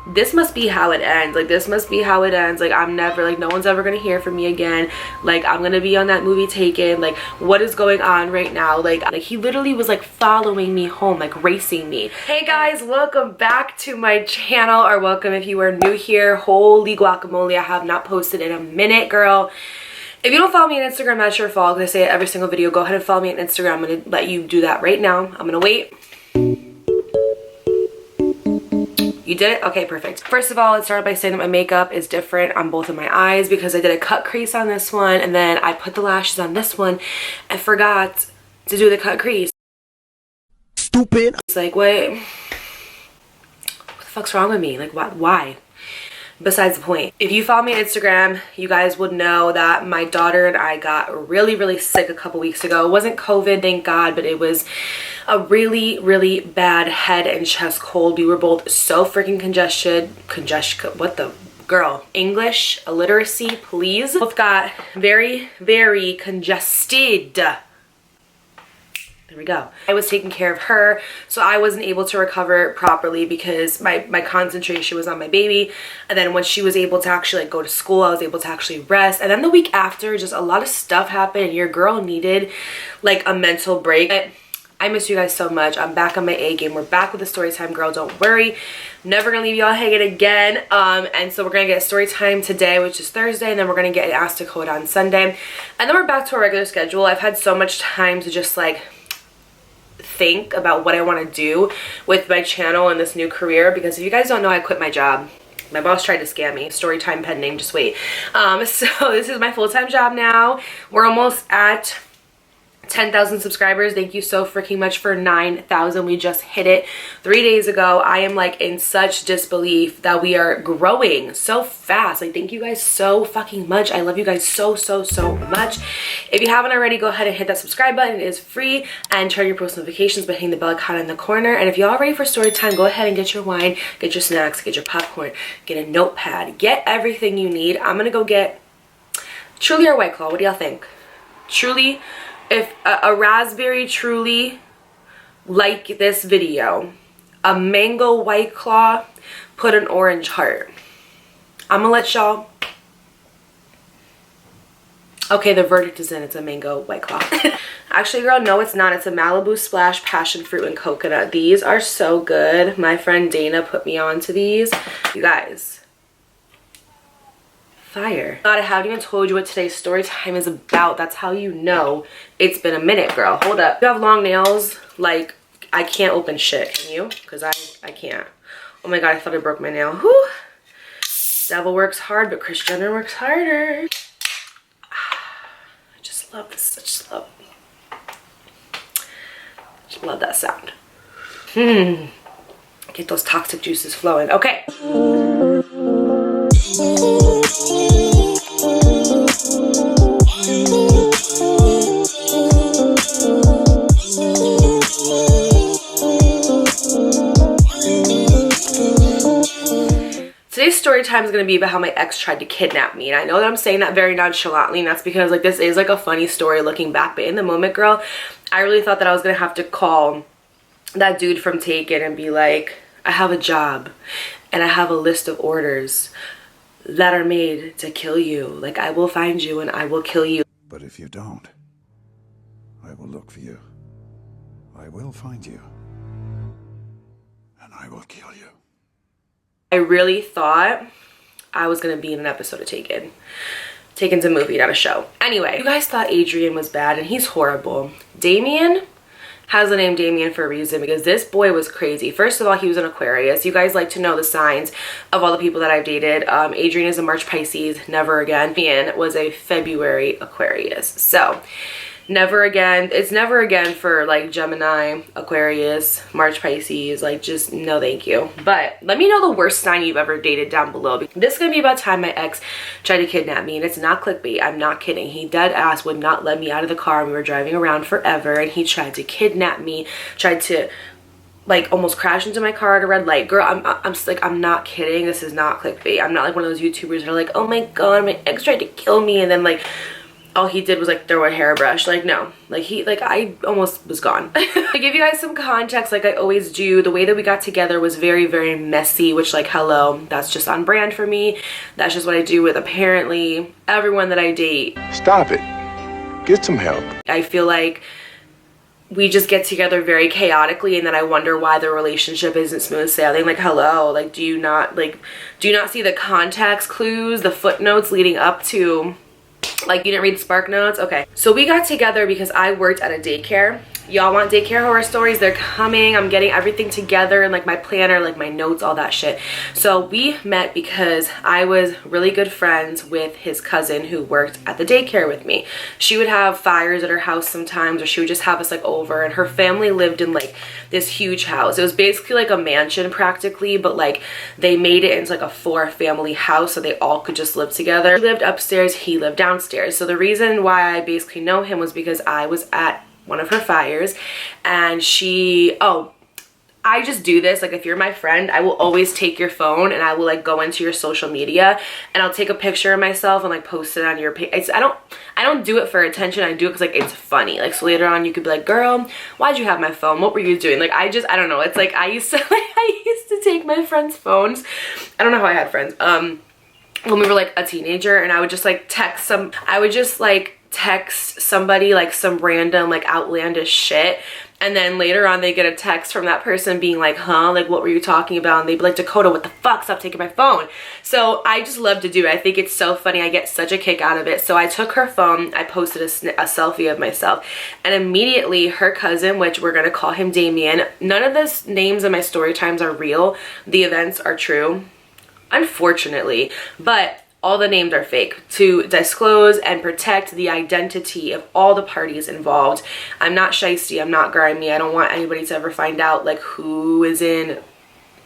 this must be how it ends. Like, this must be how it ends. Like, I'm never, like, no one's ever gonna hear from me again. Like, I'm gonna be on that movie Taken. Like, what is going on right now? Like he literally was like following me home, like racing me. Hey guys, welcome back to my channel, or welcome if you are new here. Holy guacamole, I have not posted in a minute, girl. If you don't follow me on Instagram, that's your fault, because I say it every single video. Go ahead and follow me on Instagram. I'm gonna let you do that right now. I'm gonna wait. You did it? Okay, perfect. First of all, it started by saying that my makeup is different on both of my eyes because I did a cut crease on this one, and then I put the lashes on this one and forgot to do the cut crease. Stupid. It's like, what the fuck's wrong with me? Like, why? Besides the point. If you follow me on Instagram, you guys would know that my daughter and I got really sick a couple weeks ago. It wasn't COVID, thank God, but it was a really bad head and chest cold. We were both so freaking congested. What the girl? English illiteracy, please. Both got very congested. There we go. I was taking care of her, so I wasn't able to recover properly because my concentration was on my baby. And then when she was able to actually like go to school, I was able to actually rest. And then the week after, just a lot of stuff happened and your girl needed like a mental break. I miss you guys so much. I'm back on my A game. We're back with the story time, girl. Don't worry. Never gonna leave y'all hanging again. And so we're gonna get story time today, which is Thursday, and then we're gonna get an Ask Dakota on Sunday. And then we're back to our regular schedule. I've had so much time to just like think about what I want to do with my channel and this new career, because if you guys don't know, I quit my job. My boss tried to scam me. Story time pending, just wait. So this is my full-time job now. We're almost at 10,000 subscribers. Thank you so freaking much for 9,000. We just hit it 3 days ago. I am like in such disbelief that we are growing so fast. Like, thank you guys so fucking much. I love you guys so much. If you haven't already, go ahead and hit that subscribe button. It is free, and turn your post notifications by hitting the bell icon in the corner. And if you're all ready for story time, go ahead and get your wine, get your snacks, get your popcorn, get a notepad, get everything you need. I'm gonna go get Truly or White Claw. What do y'all think? Truly. If a raspberry Truly like this video, a mango White Claw, put an orange heart. I'm gonna let y'all. Okay, the verdict is in. It's a mango White Claw. Actually, girl, no, it's not. It's a Malibu Splash Passion Fruit and Coconut. These are so good. My friend Dana put me on to these. You guys. Fire. God, I haven't even told you what today's story time is about. That's how you know it's been a minute, girl. Hold up. You have long nails, like I can't open shit. Can you? Because I can't. Oh my God, I thought I broke my nail. Whew. Devil works hard, but Kris Jenner works harder. I just love this. I just love that sound. Get those toxic juices flowing. Okay. Today's story time is going to be about how my ex tried to kidnap me. And I know that I'm saying that very nonchalantly, and that's because like this is like a funny story looking back. But in the moment, girl, I really thought that I was going to have to call that dude from Taken and be like, I have a job and I have a list of orders that are made to kill you. Like, I will find you and I will kill you. But if you don't, I will look for you. I will find you. And I will kill you. I really thought I was gonna be in an episode of Taken. Taken's a movie, not a show. Anyway, you guys thought Adrian was bad, and he's horrible. Damien has the name Damien for a reason, because this boy was crazy. First of all, he was an Aquarius. You guys like to know the signs of all the people that I've dated. Adrian is a March Pisces, never again. Damien was a February Aquarius. So never again. It's never again for like Gemini, Aquarius, March Pisces. Like, just no thank you. But let me know the worst sign you've ever dated down below. This is gonna be about time my ex tried to kidnap me, and it's not clickbait. I'm not kidding. He dead ass would not let me out of the car, and we were driving around forever, and he tried to kidnap me, tried to like almost crash into my car at a red light. Girl, I'm just like, I'm not kidding. This is not clickbait. I'm not like one of those YouTubers that are like, oh my God, my ex tried to kill me, and then like all he did was like throw a hairbrush. Like, no, like I almost was gone. To give you guys some context, like I always do, the way that we got together was very, very messy, which like, hello, that's just on brand for me. That's just what I do with apparently everyone that I date. Stop it. Get some help. I feel like we just get together very chaotically, and then I wonder why the relationship isn't smooth sailing. Like, hello, like do you not see the context clues, the footnotes leading up to, like, you didn't read Spark Notes? Okay, so we got together because I worked at a daycare. Y'all want daycare horror stories? They're coming. I'm getting everything together and like my planner, like my notes, all that shit. So we met because I was really good friends with his cousin who worked at the daycare with me. She would have fires at her house sometimes, or she would just have us like over, and her family lived in like this huge house. It was basically like a mansion practically, but like they made it into like a 4-family house so they all could just live together. He lived upstairs, he lived downstairs. So the reason why I basically know him was because I was at one of her fires, and I just do this, like if you're my friend, I will always take your phone and I will like go into your social media and I'll take a picture of myself and like post it on your page. I don't do it for attention. I do it because like it's funny. Like, so later on you could be like, girl, why'd you have my phone? What were you doing? Like, I don't know. It's like I used to take my friends' phones. I don't know how I had friends. When we were like a teenager, and I would just like text somebody like some random like outlandish shit, and then later on they get a text from that person being like, huh, like what were you talking about? And they'd be like, Dakota, what the fuck, stop taking my phone. So I just love to do it. I think it's so funny. I get such a kick out of it. So I took her phone, I posted a selfie of myself, and immediately her cousin, which we're gonna call him Damien, none of the names in my story times are real, the events are true, unfortunately, but all the names are fake to disclose and protect the identity of all the parties involved. I'm not shiesty, I'm not grimy. I don't want anybody to ever find out like who is in,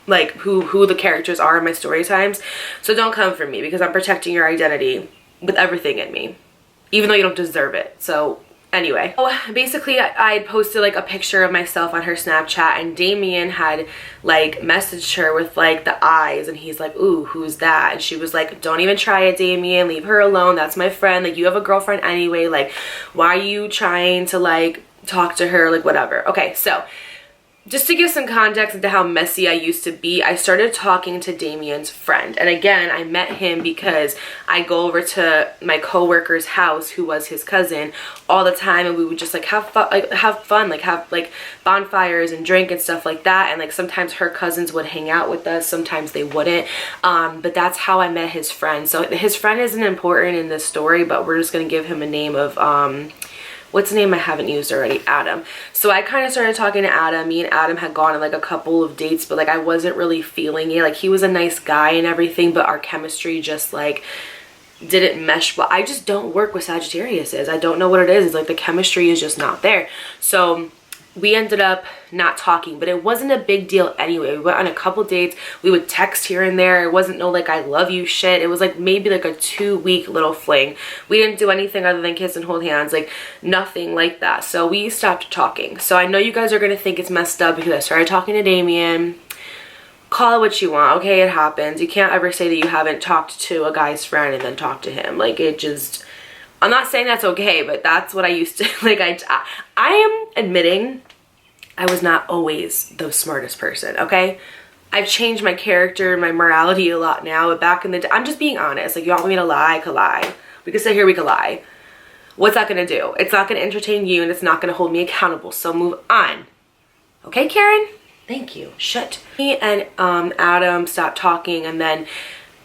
like who the characters are in my story times. So don't come for me, because I'm protecting your identity with everything in me, even though you don't deserve it. So anyway, basically I posted like a picture of myself on her Snapchat, and Damien had like messaged her with like the eyes, and he's like, ooh, who's that? And she was like, don't even try it, Damien, leave her alone, that's my friend, like you have a girlfriend anyway, like why are you trying to like talk to her, like whatever. Okay, so just to give some context into how messy I used to be, I started talking to Damien's friend. And again, I met him because I go over to my coworker's house, who was his cousin, all the time, and we would just like have fun, like have like bonfires and drink and stuff like that. And like sometimes her cousins would hang out with us, sometimes they wouldn't. But that's how I met his friend. So his friend isn't important in this story, but we're just gonna give him a name of what's the name I haven't used already? Adam. So I kind of started talking to Adam. Me and Adam had gone on like a couple of dates, but like I wasn't really feeling it. Like he was a nice guy and everything, but our chemistry just like didn't mesh well. I just don't work with Sagittariuses. I don't know what it is. It's like the chemistry is just not there. So we ended up not talking, but it wasn't a big deal anyway. We went on a couple dates. We would text here and there. It wasn't no like I love you shit. It was like maybe like a 2-week little fling. We didn't do anything other than kiss and hold hands, like nothing like that. So we stopped talking. So I know you guys are gonna think it's messed up because I started talking to Damien. Call it what you want, okay? It happens. You can't ever say that you haven't talked to a guy's friend and then talk to him. Like it just, I'm not saying that's okay, but that's what I used to like. I am admitting I was not always the smartest person, okay? I've changed my character, my morality a lot now, but back in the day, I'm just being honest. Like, you want me to lie? I could lie. We could sit here, we could lie. What's that gonna do? It's not gonna entertain you, and it's not gonna hold me accountable, so move on. Okay, Karen? Thank you. Shut. Me and Adam stopped talking, and then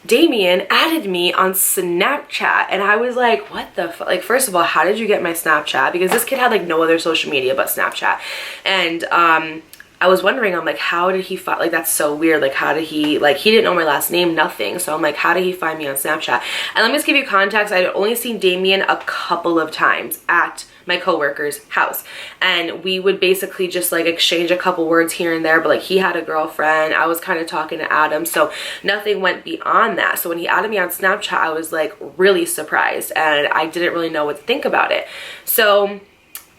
Damien added me on Snapchat, and I was like, what the fuck? Like, first of all, how did you get my Snapchat? Because this kid had like no other social media but Snapchat. And I was wondering, I'm like, how did he find, like, that's so weird. Like, how did he, like, he didn't know my last name, nothing. So I'm like, how did he find me on Snapchat? And let me just give you context. I'd only seen Damien a couple of times at my coworker's house, and we would basically just like exchange a couple words here and there, but like he had a girlfriend, I was kind of talking to Adam, so nothing went beyond that. So when he added me on Snapchat, I was like really surprised, and I didn't really know what to think about it. So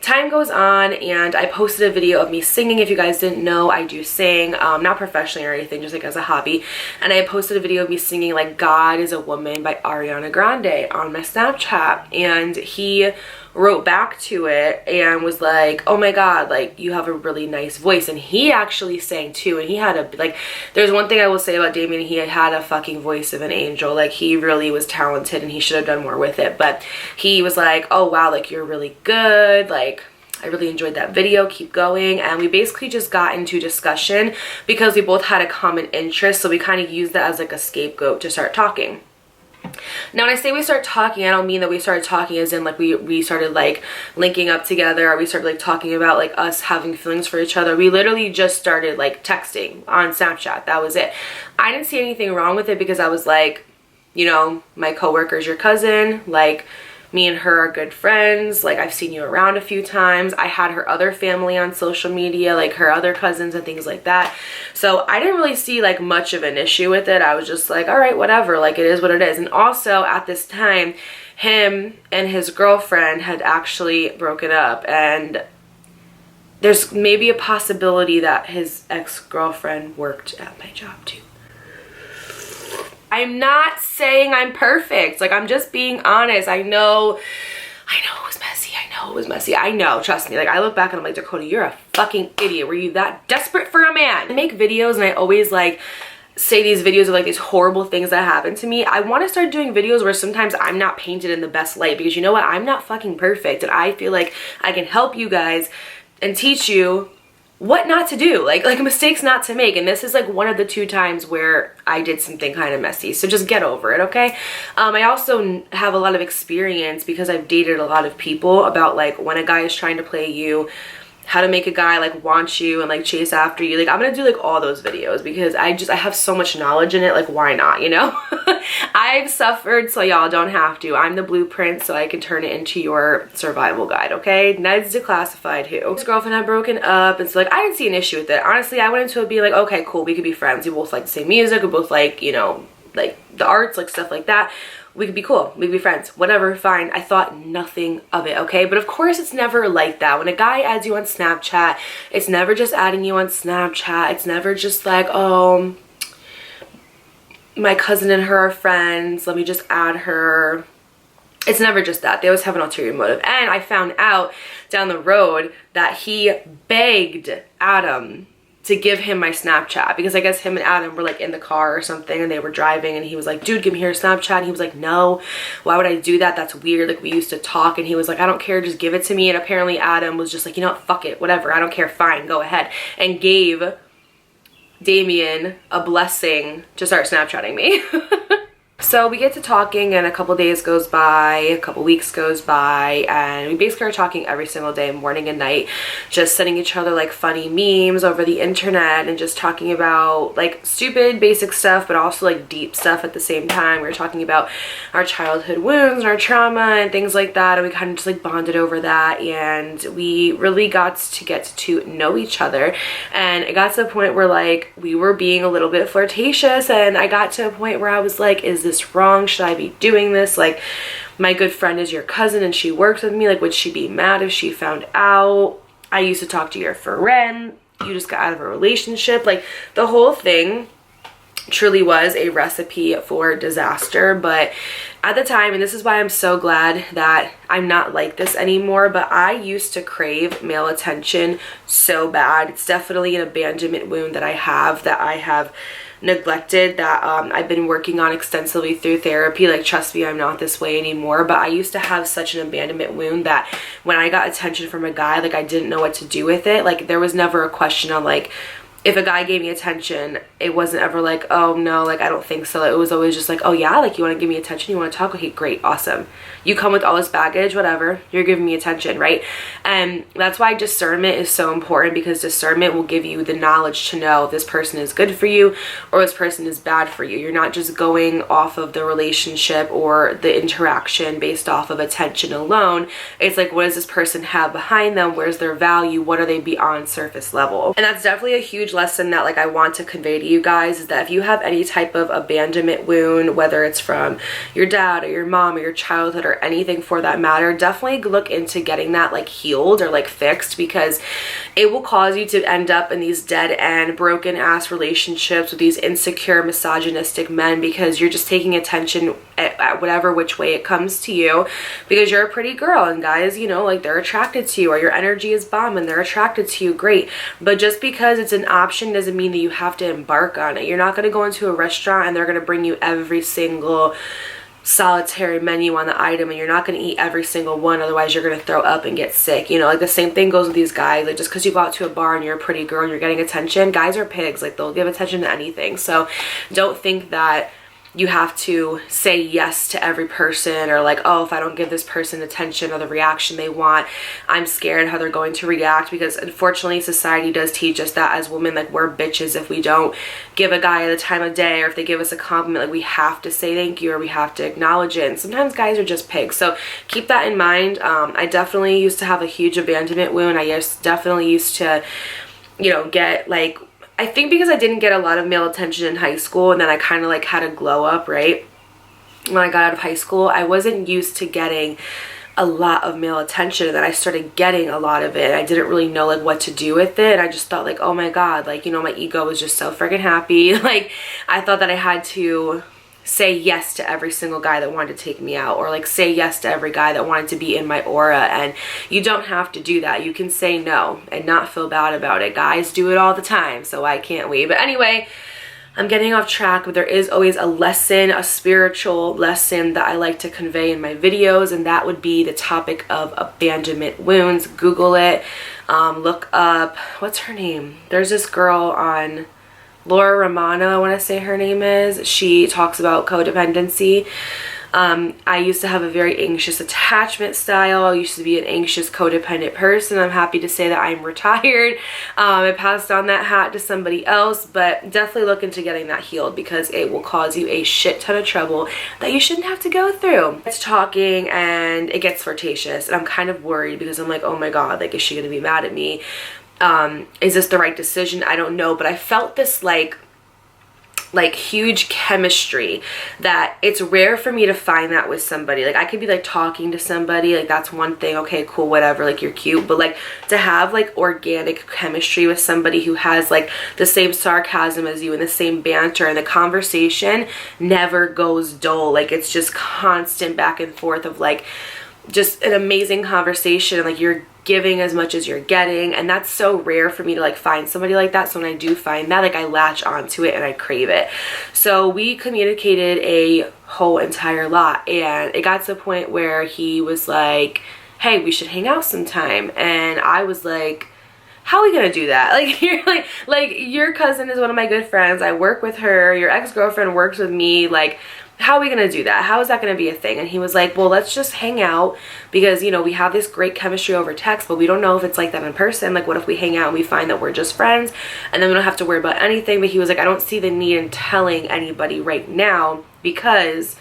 time goes on and I posted a video of me singing. If you guys didn't know, I do sing, not professionally or anything, just like as a hobby. And I posted a video of me singing like God is a Woman by Ariana Grande on my Snapchat, and he wrote back to it and was like, oh my god, like you have a really nice voice. And he actually sang too, and he had a, like, there's one thing I will say about Damien, he had a fucking voice of an angel. Like he really was talented and he should have done more with it. But he was like, oh wow, like you're really good, like I really enjoyed that video, keep going. And we basically just got into discussion because we both had a common interest, so we kind of used that as like a scapegoat to start talking. Now when I say we start talking, I don't mean that we started talking as in like we started like linking up together, or we started like talking about like us having feelings for each other. We literally just started like texting on Snapchat. That was it. I didn't see anything wrong with it because I was like, you know, my coworker's your cousin, like me and her are good friends, like I've seen you around a few times. I had her other family on social media, like her other cousins and things like that. So I didn't really see like much of an issue with it. I was just like, all right, whatever, like it is what it is. And also at this time, him and his girlfriend had actually broken up, and there's maybe a possibility that his ex-girlfriend worked at my job too. I'm not saying I'm perfect. Like, I'm just being honest. I know it was messy. I know, trust me. Like, I look back and I'm like, Dakota, you're a fucking idiot. Were you that desperate for a man? I make videos and I always like say these videos of like these horrible things that happened to me. I want to start doing videos where sometimes I'm not painted in the best light, because you know what? I'm not fucking perfect, and I feel like I can help you guys and teach you what not to do, like mistakes not to make. And this is like one of the 2 times where I did something kind of messy, so just get over it, okay? I also have a lot of experience because I've dated a lot of people about like when a guy is trying to play you, how to make a guy like want you and like chase after you. Like I'm gonna do like all those videos because I have so much knowledge in it. Like why not, you know? I've suffered, so y'all don't have to. I'm the blueprint, so I can turn it into your survival guide, okay? Ned's declassified who. His girlfriend had broken up, and so like I didn't see an issue with it. Honestly, I went into it being like, okay, cool, we could be friends. We both like the same music, we both like, you know, like the arts, like stuff like that. We could be cool, we could be friends, whatever, fine. I thought nothing of it, okay? But of course it's never like that. When a guy adds you on Snapchat, it's never just adding you on Snapchat. It's never just like, oh, my cousin and her are friends, let me just add her. It's never just that. They always have an ulterior motive. And I found out down the road that he begged Adam to give him my Snapchat, because I guess him and Adam were like in the car or something and they were driving, and he was like, dude, give me your Snapchat. And he was like, no, why would I do that? That's weird. Like we used to talk. And he was like, I don't care, just give it to me. And apparently Adam was just like, you know what, fuck it, whatever, I don't care, fine, go ahead, and gave Damien a blessing to start Snapchatting me. So we get to talking, and a couple days goes by, a couple weeks goes by, and we basically are talking every single day, morning and night, just sending each other like funny memes over the internet and just talking about like stupid basic stuff, but also like deep stuff at the same time. We were talking about our childhood wounds and our trauma and things like that, and we kind of just like bonded over that, and we really got to know each other. And it got to the point where like we were being a little bit flirtatious, and I got to a point where I was like, is this wrong? Should I be doing this? Like, my good friend is your cousin and she works with me. Like, would she be mad if she found out? I used to talk to your friend. You just got out of a relationship. Like, the whole thing truly was a recipe for disaster. But at the time, and this is why I'm so glad that I'm not like this anymore, but I used to crave male attention so bad. It's definitely an abandonment wound that I have neglected, that I've been working on extensively through therapy. Like, trust me, I'm not this way anymore, but I used to have such an abandonment wound that when I got attention from a guy, like I didn't know what to do with it. Like, there was never a question on like, if a guy gave me attention, it wasn't ever like, oh no, like I don't think so. It was always just like, oh yeah, like you want to give me attention, you want to talk, okay, great, awesome. You come with all this baggage, whatever, you're giving me attention, right? And that's why discernment is so important, because discernment will give you the knowledge to know if this person is good for you or this person is bad for you. You're not just going off of the relationship or the interaction based off of attention alone. It's like, what does this person have behind them? Where's their value? What are they beyond surface level? And that's definitely a huge lesson that like I want to convey to you guys is that if you have any type of abandonment wound, whether it's from your dad or your mom or your childhood or anything for that matter, definitely look into getting that like healed or like fixed, because it will cause you to end up in these dead end broken ass relationships with these insecure misogynistic men, because you're just taking attention at whatever which way it comes to you, because you're a pretty girl, and guys, you know, like they're attracted to you, or your energy is bomb and they're attracted to you, great. But just because it's an option doesn't mean that you have to embark on it. You're not going to go into a restaurant and they're going to bring you every single solitary menu on the item, and you're not going to eat every single one, otherwise you're going to throw up and get sick. You know, like the same thing goes with these guys. Like just because you go out to a bar and you're a pretty girl and you're getting attention, guys are pigs. Like they'll give attention to anything. So don't think that you have to say yes to every person, or like, oh, if I don't give this person attention or the reaction they want, I'm scared how they're going to react. Because unfortunately society does teach us that as women, like we're bitches if we don't give a guy the time of day, or if they give us a compliment, like we have to say thank you or we have to acknowledge it. And sometimes guys are just pigs, so keep that in mind. I definitely used to have a huge abandonment wound. Definitely used to, you know, get like, I think because I didn't get a lot of male attention in high school, and then I kind of like had a glow up, right? When I got out of high school, I wasn't used to getting a lot of male attention, and then I started getting a lot of it. I didn't really know like what to do with it. I just thought like, oh my God, like, you know, my ego was just so freaking happy. Like I thought that I had to say yes to every single guy that wanted to take me out, or like say yes to every guy that wanted to be in my aura. And you don't have to do that. You can say no and not feel bad about it. Guys do it all the time, so why can't we? But anyway, I'm getting off track, but there is always a lesson, a spiritual lesson that I like to convey in my videos, and that would be the topic of abandonment wounds. Google it, look up, what's her name? There's this girl on Laura Romano, I want to say her name is. She talks about codependency. I used to have a very anxious attachment style. I used to be an anxious codependent person. I'm happy to say that I'm retired. I passed on that hat to somebody else, but definitely look into getting that healed, because it will cause you a shit ton of trouble that you shouldn't have to go through. It's talking and it gets flirtatious, and I'm kind of worried because I'm like, oh my God, like is she gonna be mad at me? Is this the right decision? I don't know, but I felt this like huge chemistry that it's rare for me to find that with somebody. Like I could be like talking to somebody, like that's one thing, okay, cool, whatever, like you're cute, but like to have like organic chemistry with somebody who has like the same sarcasm as you and the same banter, and the conversation never goes dull. Like it's just constant back and forth of like just an amazing conversation, like you're giving as much as you're getting, and that's so rare for me to like find somebody like that. So when I do find that, like I latch onto it and I crave it. So we communicated a whole entire lot, and it got to the point where he was like, hey, we should hang out sometime, and I was like, how are we gonna do that? Like you're like your cousin is one of my good friends, I work with her, your ex-girlfriend works with me, like how are we gonna do that? How is that gonna be a thing? And he was like, well, let's just hang out, because you know we have this great chemistry over text, but we don't know if it's like that in person. Like what if we hang out and we find that we're just friends and then we don't have to worry about anything? But he was like, I don't see the need in telling anybody right now, because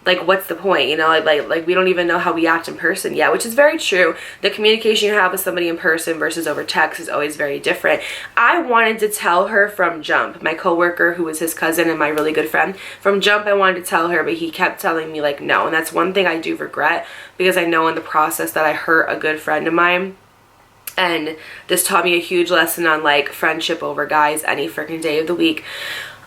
like what's the point, you know, like we don't even know how we act in person yet, which is very true. The communication you have with somebody in person versus over text is always very different. I wanted to tell her from jump, my coworker who was his cousin and my really good friend, from jump I wanted to tell her, but he kept telling me like no. And that's one thing I do regret, because I know in the process that I hurt a good friend of mine. And this taught me a huge lesson on like friendship over guys any freaking day of the week.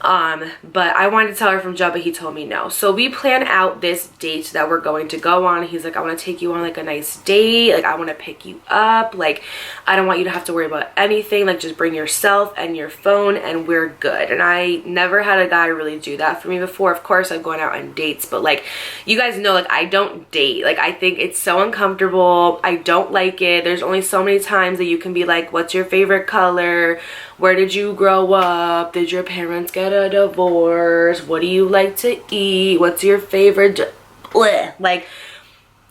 But I wanted to tell her from jump, but he told me no. So we plan out this date that we're going to go on. He's like, I want to take you on like a nice date. Like I want to pick you up. Like I don't want you to have to worry about anything. Like just bring yourself and your phone and we're good. And I never had a guy really do that for me before. Of course I've gone out on dates, but like you guys know, like I don't date. Like I think it's so uncomfortable. I don't like it. There's only so many times that you can be like, what's your favorite color? Where did you grow up? Did your parents get a divorce? What do you like to eat? What's your favorite? Bleh. Like,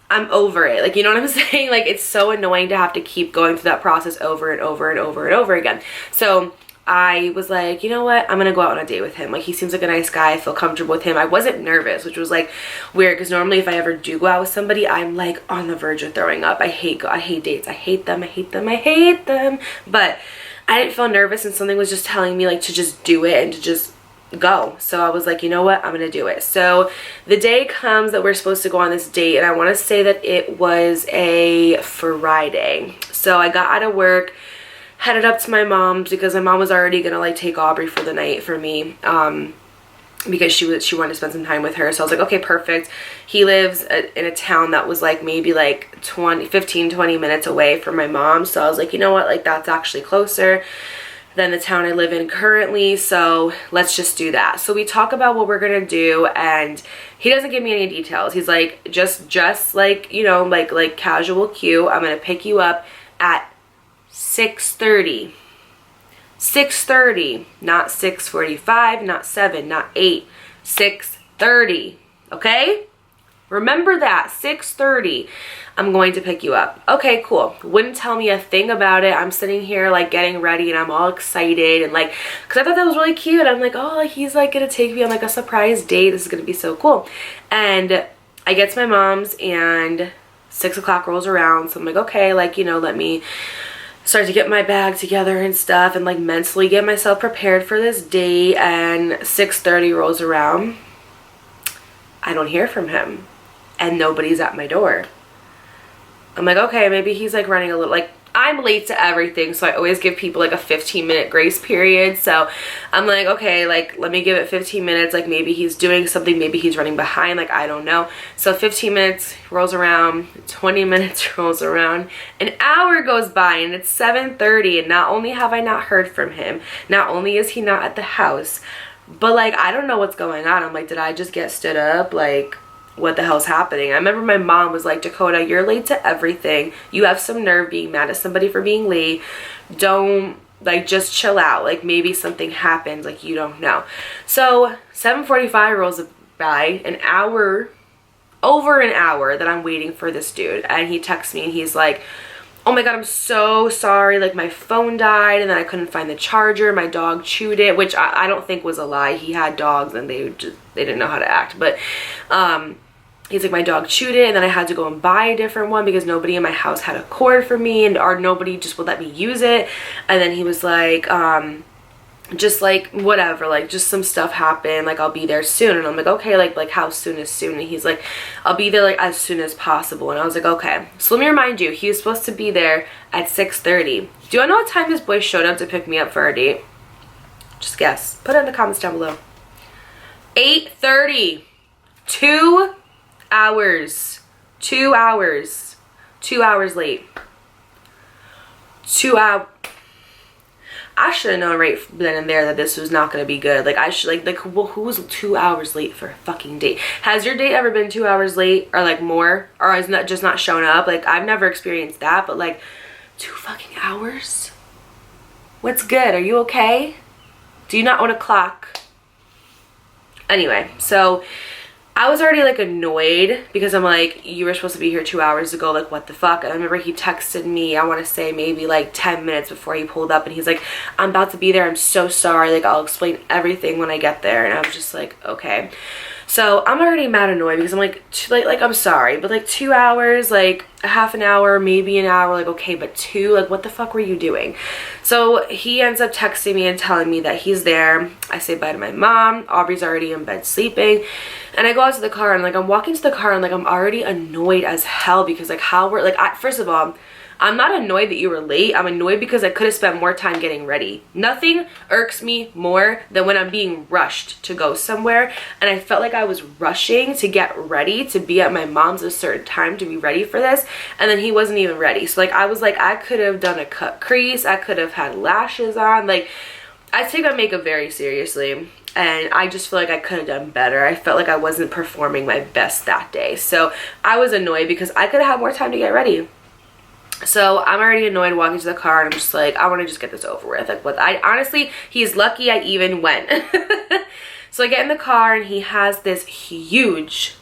I'm over it. Like, you know what I'm saying? Like, it's so annoying to have to keep going through that process over and over and over and over again. So I was like, you know what? I'm going to go out on a date with him. Like, he seems like a nice guy. I feel comfortable with him. I wasn't nervous, which was like weird, because normally if I ever do go out with somebody, I'm like on the verge of throwing up. I hate dates. I hate them. I hate them. I hate them. But I didn't feel nervous, and something was just telling me like to just do it and to just go. So I was like, you know what, I'm gonna do it. So the day comes that we're supposed to go on this date, and I want to say that it was a Friday. So I got out of work, headed up to my mom's because my mom was already gonna like take Aubrey for the night for me, because she wanted to spend some time with her. So I was like, okay, perfect. He lives in a town that was like maybe like 15 20 minutes away from my mom. So I was like, you know what, like that's actually closer than the town I live in currently, so let's just do that. So we talk about what we're gonna do, and he doesn't give me any details. He's like, just like, you know, like casual cue, I'm gonna pick you up at 6:30. 6:30, not 6:45, not 7, not 8, 6:30, okay? Remember that, 6:30, I'm going to pick you up. Okay, cool. Wouldn't tell me a thing about it. I'm sitting here like getting ready, and I'm all excited, and like, because I thought that was really cute. I'm like, oh, he's like gonna take me on like a surprise date. This is gonna be so cool. And I get to my mom's, and 6 o'clock rolls around. So I'm like, okay, like, you know, let me start to get my bag together and stuff, and like mentally get myself prepared for this date. And 6:30 rolls around. I don't hear from him, and nobody's at my door. I'm like, okay, maybe he's like running a little, like, I'm late to everything, so I always give people like a 15-minute grace period. So I'm like, okay, like, let me give it 15 minutes. Like, maybe he's doing something, maybe he's running behind, like, I don't know. So 15 minutes rolls around, 20 minutes rolls around, an hour goes by, and it's 7:30, and not only have I not heard from him, not only is he not at the house, but like, I don't know what's going on. I'm like, did I just get stood up? Like, what the hell's happening? I remember my mom was like, Dakota, you're late to everything. You have some nerve being mad at somebody for being late. Don't, like, just chill out. Like, maybe something happened, like, you don't know. So 7:45 rolls by, an hour, over an hour that I'm waiting for this dude, and he texts me, and he's like, oh my god, I'm so sorry, like my phone died, and then I couldn't find the charger, my dog chewed it, which I don't think was a lie. He had dogs, and they didn't know how to act. But he's like, my dog chewed it, and then I had to go and buy a different one because nobody in my house had a cord for me, and or nobody just would let me use it. And then he was like, just like whatever, like just some stuff happened, like I'll be there soon. And I'm like, okay, like how soon is soon? And he's like, I'll be there like as soon as possible. And I was like, okay. So let me remind you, he was supposed to be there at 6:30. Do you know what time this boy showed up to pick me up for our date? Just guess. Put it in the comments down below. 8:30. 2 hours. 2 hours. 2 hours late. 2 hours. I should have known right then and there that this was not going to be good. Like, I should, like, well, who was 2 hours late for a fucking date? Has your date ever been 2 hours late, or like more, or has not just not shown up? Like, I've never experienced that, but like 2 fucking hours? What's good? Are you okay? Do you not own a clock? Anyway, so I was already like annoyed because I'm like, you were supposed to be here 2 hours ago, like what the fuck? And I remember he texted me, I want to say maybe like 10 minutes before he pulled up, and he's like, I'm about to be there, I'm so sorry, like I'll explain everything when I get there. And I was just like, okay. So I'm already mad annoyed because I'm like, I'm sorry, but like 2 hours, like a half an hour, maybe an hour, like okay, but 2, like what the fuck were you doing? So he ends up texting me and telling me that he's there. I say bye to my mom. Aubrey's already in bed sleeping, and I go out to the car, and like I'm walking to the car, and like I'm already annoyed as hell because like how we're like, first of all, I'm not annoyed that you were late. I'm annoyed because I could have spent more time getting ready. Nothing irks me more than when I'm being rushed to go somewhere, and I felt like I was rushing to get ready to be at my mom's at a certain time to be ready for this, and then he wasn't even ready. So like I was like, I could have done a cut crease, I could have had lashes on. Like, I take my makeup very seriously, and I just feel like I could have done better. I felt like I wasn't performing my best that day, so I was annoyed because I could have had more time to get ready. So I'm already annoyed walking to the car, and I'm just like, I want to just get this over with. Like, what? I honestly, he's lucky I even went. So I get in the car, and he has this huge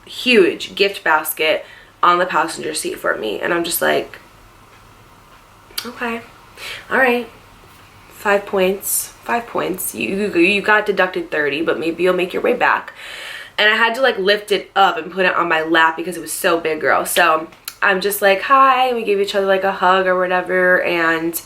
gift basket on the passenger seat for me, and I'm just like, okay, all right, 5 points, 5 points. You got deducted 30, but maybe you'll make your way back. And I had to like lift it up and put it on my lap because it was so big, girl. So I'm just like, hi, we gave each other like a hug or whatever, and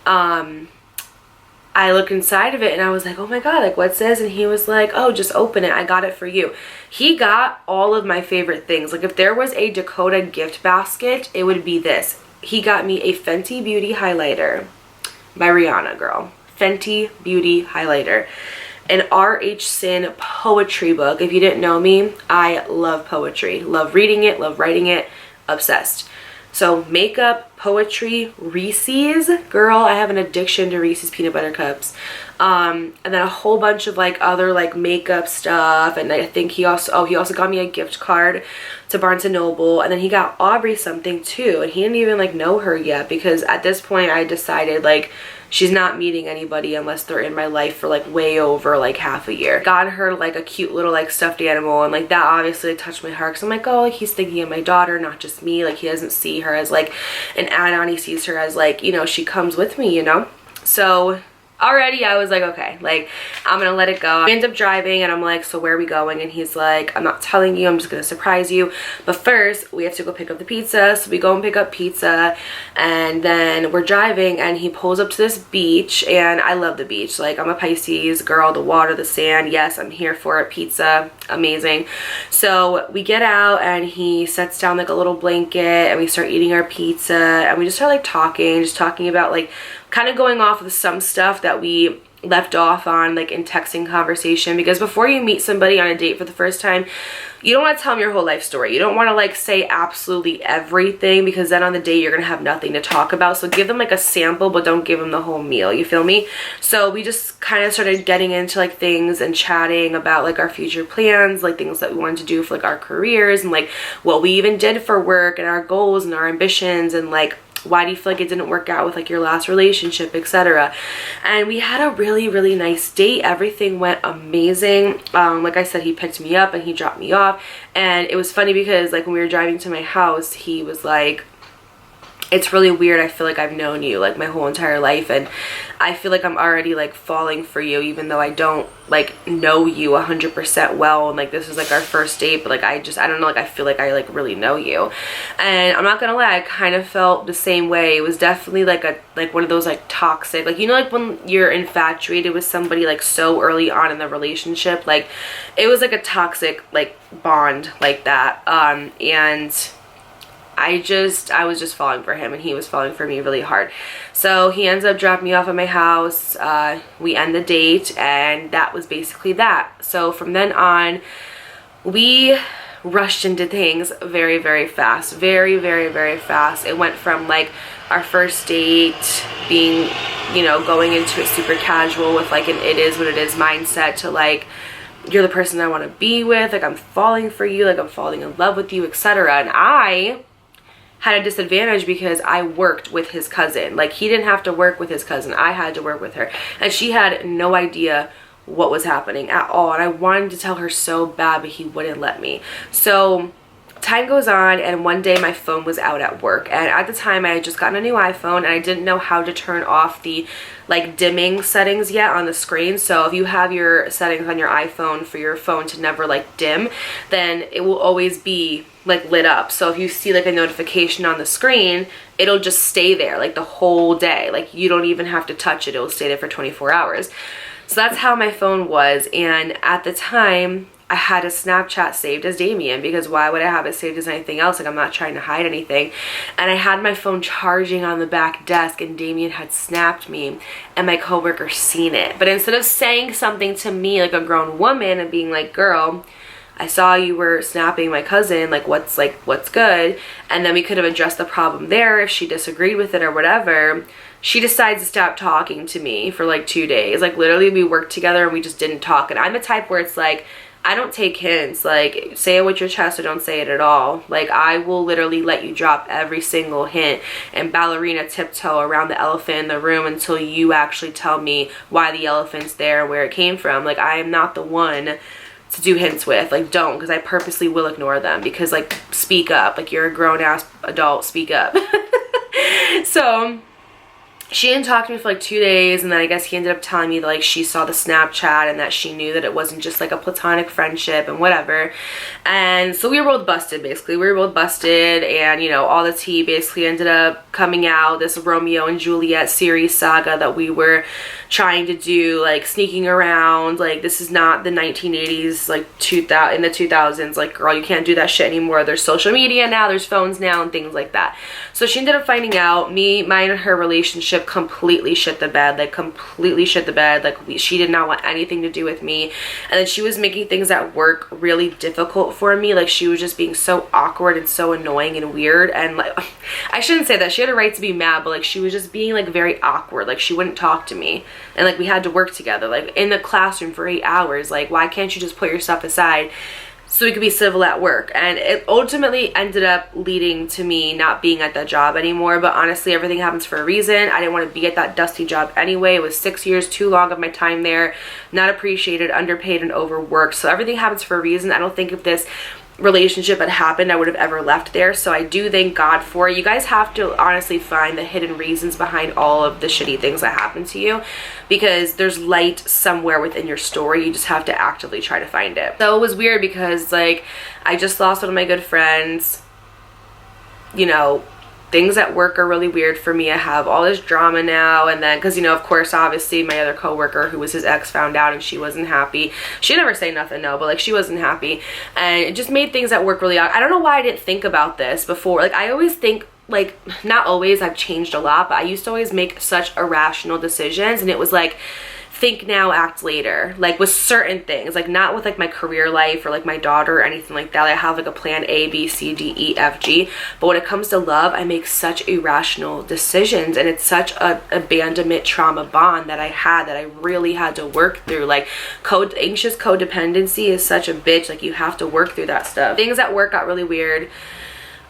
I looked inside of it and I was like, oh my God, like what's this? And he was like, oh, just open it. I got it for you. He got all of my favorite things. Like if there was a Dakota gift basket, it would be this. He got me a Fenty Beauty highlighter by Rihanna, girl. Fenty Beauty highlighter. An R.H. Sin poetry book. If you didn't know me, I love poetry. Love reading it, love writing it, obsessed. So makeup, poetry, Reese's. Girl, I have an addiction to Reese's peanut butter cups. And then a whole bunch of like other like makeup stuff. And I think he also got me a gift card to Barnes & Noble. And then he got Aubrey something too. And he didn't even like know her yet, because at this point I decided like she's not meeting anybody unless they're in my life for like way over like half a year. Got her like a cute little like stuffed animal, and like that obviously touched my heart, because I'm like, oh, like he's thinking of my daughter, not just me. Like he doesn't see her as like an add-on, he sees her as like, you know, she comes with me, you know. So already I was like, okay, like I'm gonna let it go. We end up driving and I'm like, so where are we going? And he's like, I'm not telling you, I'm just gonna surprise you, but first we have to go pick up the pizza. So we go and pick up pizza, and then we're driving and he pulls up to this beach. And I love the beach, like I'm a Pisces girl, the water, the sand, yes, I'm here for it. Pizza, amazing. So we get out and he sets down like a little blanket and we start eating our pizza, and we just start like talking about like kind of going off of some stuff that we left off on like in texting conversation. Because before you meet somebody on a date for the first time, you don't want to tell them your whole life story. You don't want to like say absolutely everything, because then on the date you're gonna have nothing to talk about. So give them like a sample, but don't give them the whole meal, you feel me? So we just kind of started getting into like things and chatting about like our future plans, like things that we wanted to do for like our careers, and like what we even did for work, and our goals and our ambitions, and like why do you feel like it didn't work out with like your last relationship, etc. And we had a really nice date. Everything went amazing. Like I said, he picked me up and he dropped me off, and it was funny because like when we were driving to my house, he was like, it's really weird, I feel like I've known you like my whole entire life, and I feel like I'm already like falling for you, even though I don't like know you 100% well, and like this is like our first date, but like I don't know, like I feel like I like really know you. And I'm not gonna lie, I kind of felt the same way. It was definitely like one of those like toxic, like, you know, like when you're infatuated with somebody like so early on in the relationship, like it was like a toxic like bond like that. And I was just falling for him, and he was falling for me really hard. So he ends up dropping me off at my house. We end the date, and that was basically that. So from then on, we rushed into things very fast. Very fast. It went from like our first date being, you know, going into it super casual with like an it is what it is mindset, to like, you're the person I want to be with, like I'm falling for you, like I'm falling in love with you, etc. And I had a disadvantage because I worked with his cousin. Like he didn't have to work with his cousin, I had to work with her, and she had no idea what was happening at all. And I wanted to tell her so bad, but he wouldn't let me. So time goes on, and one day my phone was out at work, and at the time I had just gotten a new iPhone, and I didn't know how to turn off the like dimming settings yet on the screen. So if you have your settings on your iPhone for your phone to never like dim, then it will always be like lit up. So if you see like a notification on the screen, it'll just stay there like the whole day. Like you don't even have to touch it, it'll stay there for 24 hours. So that's how my phone was. And at the time I had a Snapchat saved as Damien, because why would I have it saved as anything else? Like I'm not trying to hide anything. And I had my phone charging on the back desk, and Damien had snapped me, and my coworker seen it. But instead of saying something to me like a grown woman and being like, girl, I saw you were snapping my cousin, like what's good, and then we could have addressed the problem there if she disagreed with it or whatever, she decides to stop talking to me for like 2 days. Like literally we worked together and we just didn't talk. And I'm the type where it's like, I don't take hints, like say it with your chest or don't say it at all. Like I will literally let you drop every single hint and ballerina tiptoe around the elephant in the room until you actually tell me why the elephant's there and where it came from. Like I am not the one to do hints with. Like don't, because I purposely will ignore them, because like speak up, like you're a grown-ass adult, speak up. So she didn't talk to me for like 2 days, and then I guess he ended up telling me that like she saw the Snapchat and that she knew that it wasn't just like a platonic friendship and whatever. And so we were both busted, basically. We were both busted, and you know, all the tea basically ended up coming out, this Romeo and Juliet series saga that we were trying to do, like sneaking around. Like, this is not the 1980s, like in the 2000s. Like, girl, you can't do that shit anymore. There's social media now, there's phones now, and things like that. So she ended up finding out. Mine and her relationship completely shit the bed. Like, completely shit the bed. Like, she did not want anything to do with me. And then she was making things at work really difficult for me. Like, she was just being so awkward and so annoying and weird. And like, I shouldn't say that, she had a right to be mad, but like, she was just being like very awkward. Like, she wouldn't talk to me, and like, we had to work together, like in the classroom for 8 hours. Like, why can't you just put your stuff aside so we could be civil at work? And it ultimately ended up leading to me not being at that job anymore. But honestly, everything happens for a reason. I didn't want to be at that dusty job anyway. It was 6 years too long of my time there, not appreciated, underpaid, and overworked. So everything happens for a reason. I don't think if this relationship had happened, I would have ever left there. So I do thank God for it. You guys have to honestly find the hidden reasons behind all of the shitty things that happen to you, because there's light somewhere within your story. You just have to actively try to find it. So it was weird because like, I just lost one of my good friends. You know, things at work are really weird for me. I have all this drama now, and then because, you know, of course, obviously my other coworker who was his ex found out, and she wasn't happy. She never say nothing, no, but like, she wasn't happy, and it just made things at work really odd. I don't know why I didn't think about this before. Like, I always think, like, not always, I've changed a lot, but I used to always make such irrational decisions, and it was like, think now, act later, like with certain things, like not with like my career life or like my daughter or anything like that. I have like a plan A, B, C, D, E, F, G, but when it comes to love, I make such irrational decisions, and it's such a abandonment trauma bond that I had, that I really had to work through. Like, anxious codependency is such a bitch. Like, you have to work through that stuff. Things at work got really weird.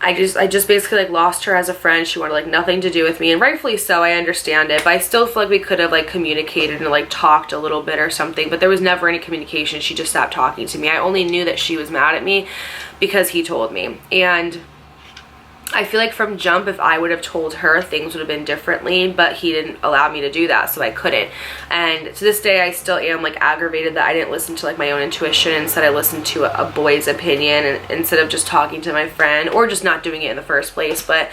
I just basically like lost her as a friend. She wanted like nothing to do with me, and rightfully so. I understand it, but I still feel like we could have like communicated and like talked a little bit or something, but there was never any communication. She just stopped talking to me. I only knew that she was mad at me because he told me. And I feel like from jump, if I would have told her, things would have been differently, but he didn't allow me to do that, so I couldn't. And to this day, I still am like aggravated that I didn't listen to like my own intuition. Instead, I listened to a boy's opinion, and instead of just talking to my friend, or just not doing it in the first place. But